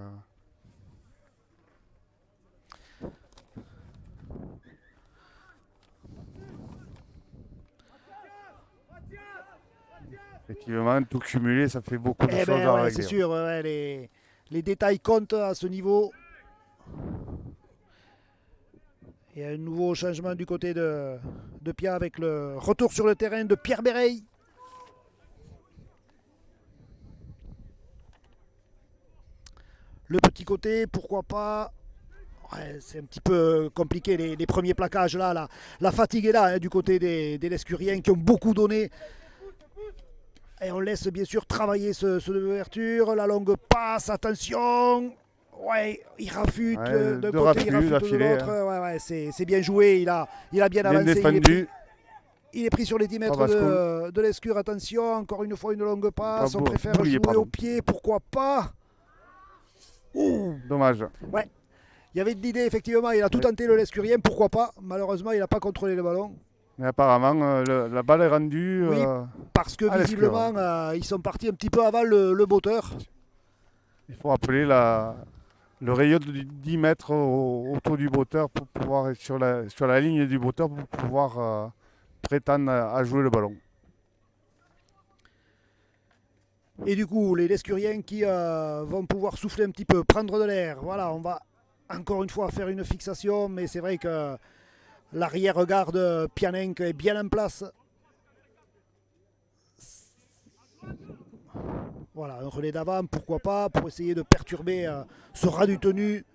Effectivement, tout cumulé, ça fait beaucoup de Eh choses ben à ouais, régler. c'est sûr, ouais, les détails comptent à ce niveau. Il y a un nouveau changement du côté de Pia avec le retour sur le terrain de Pierre Béreil. Le petit côté, pourquoi pas. Ouais, c'est un petit peu compliqué les premiers plaquages là. La fatigue est là hein, du côté des Lescuriens qui ont beaucoup donné. Et on laisse bien sûr travailler ce ouverture. La longue passe, attention. Ouais, il rafute d'un côté, il rafute de l'autre. Hein. Ouais, ouais, c'est bien joué. Il a bien avancé. Défendu. Il est pris sur les 10 mètres de l'Escure. Attention, encore une fois une longue passe. On préfère jouer au pied, pourquoi pas. Ouh. Dommage. Ouais. Il y avait de l'idée, effectivement. Il a tout tenté le Lescurien, pourquoi pas. Malheureusement, il n'a pas contrôlé le ballon. Mais apparemment, la balle est rendue. Oui, parce que visiblement, ils sont partis un petit peu avant le botteur. Il faut appeler le rayon de 10 mètres autour du botteur pour pouvoir être sur la ligne du botteur pour pouvoir prétendre à jouer le ballon. Et du coup, les Lescuriens qui vont pouvoir souffler un petit peu, prendre de l'air. Voilà, on va encore une fois faire une fixation, mais c'est vrai que l'arrière-garde Pianenc est bien en place. Voilà, un relais d'avant, pourquoi pas, pour essayer de perturber ce ras du tenu.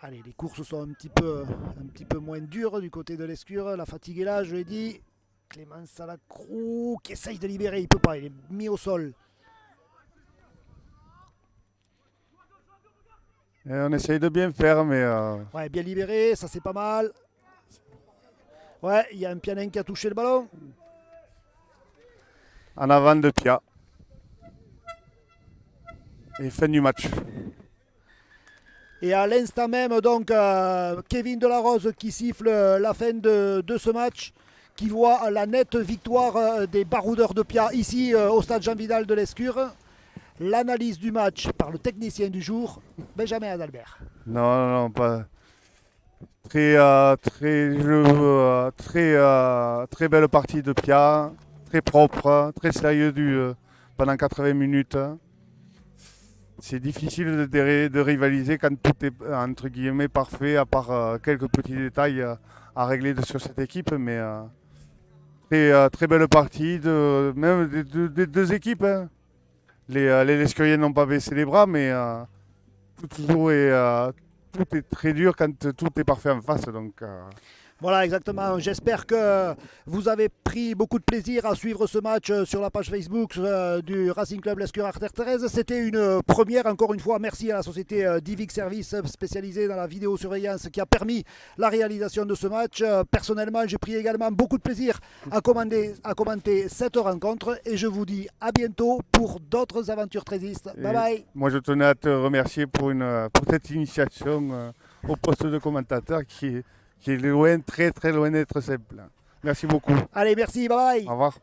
Allez, les courses sont un petit peu moins dures du côté de l'Escure. La fatigue est là, je l'ai dit. Clément Salacrou qui essaye de libérer, il ne peut pas, il est mis au sol. Et on essaye de bien faire, mais Ouais, bien libéré, ça c'est pas mal. Ouais, il y a un Pianin qui a touché le ballon. en avant de Pia. Et fin du match. Et à l'instant même, donc, Kevin Delarose qui siffle la fin de ce match, qui voit la nette victoire des baroudeurs de Pia ici au stade Jean Vidal de l'Escure. L'analyse du match par le technicien du jour, Benjamin Adalbert. Non, pas. Très belle partie de Pia, très propre, très sérieux pendant 80 minutes. C'est difficile de rivaliser quand tout est entre guillemets parfait, à part quelques petits détails à régler sur cette équipe. Mais très belle partie, même des deux équipes. Hein. Les Lescuriens n'ont pas baissé les bras, mais tout est très dur quand tout est parfait en face. Donc, Voilà, exactement. J'espère que vous avez pris beaucoup de plaisir à suivre ce match sur la page Facebook du Racing Club Lescure Artère Thérèse. C'était une première, encore une fois. Merci à la société Divic Service spécialisée dans la vidéosurveillance qui a permis la réalisation de ce match. Personnellement, j'ai pris également beaucoup de plaisir à commenter cette rencontre et je vous dis à bientôt pour d'autres aventures trésistes. Bye bye. moi, je tenais à te remercier pour cette initiation au poste de commentateur qui est loin, très très loin d'être simple. Merci beaucoup. Allez, merci, bye bye. Au revoir.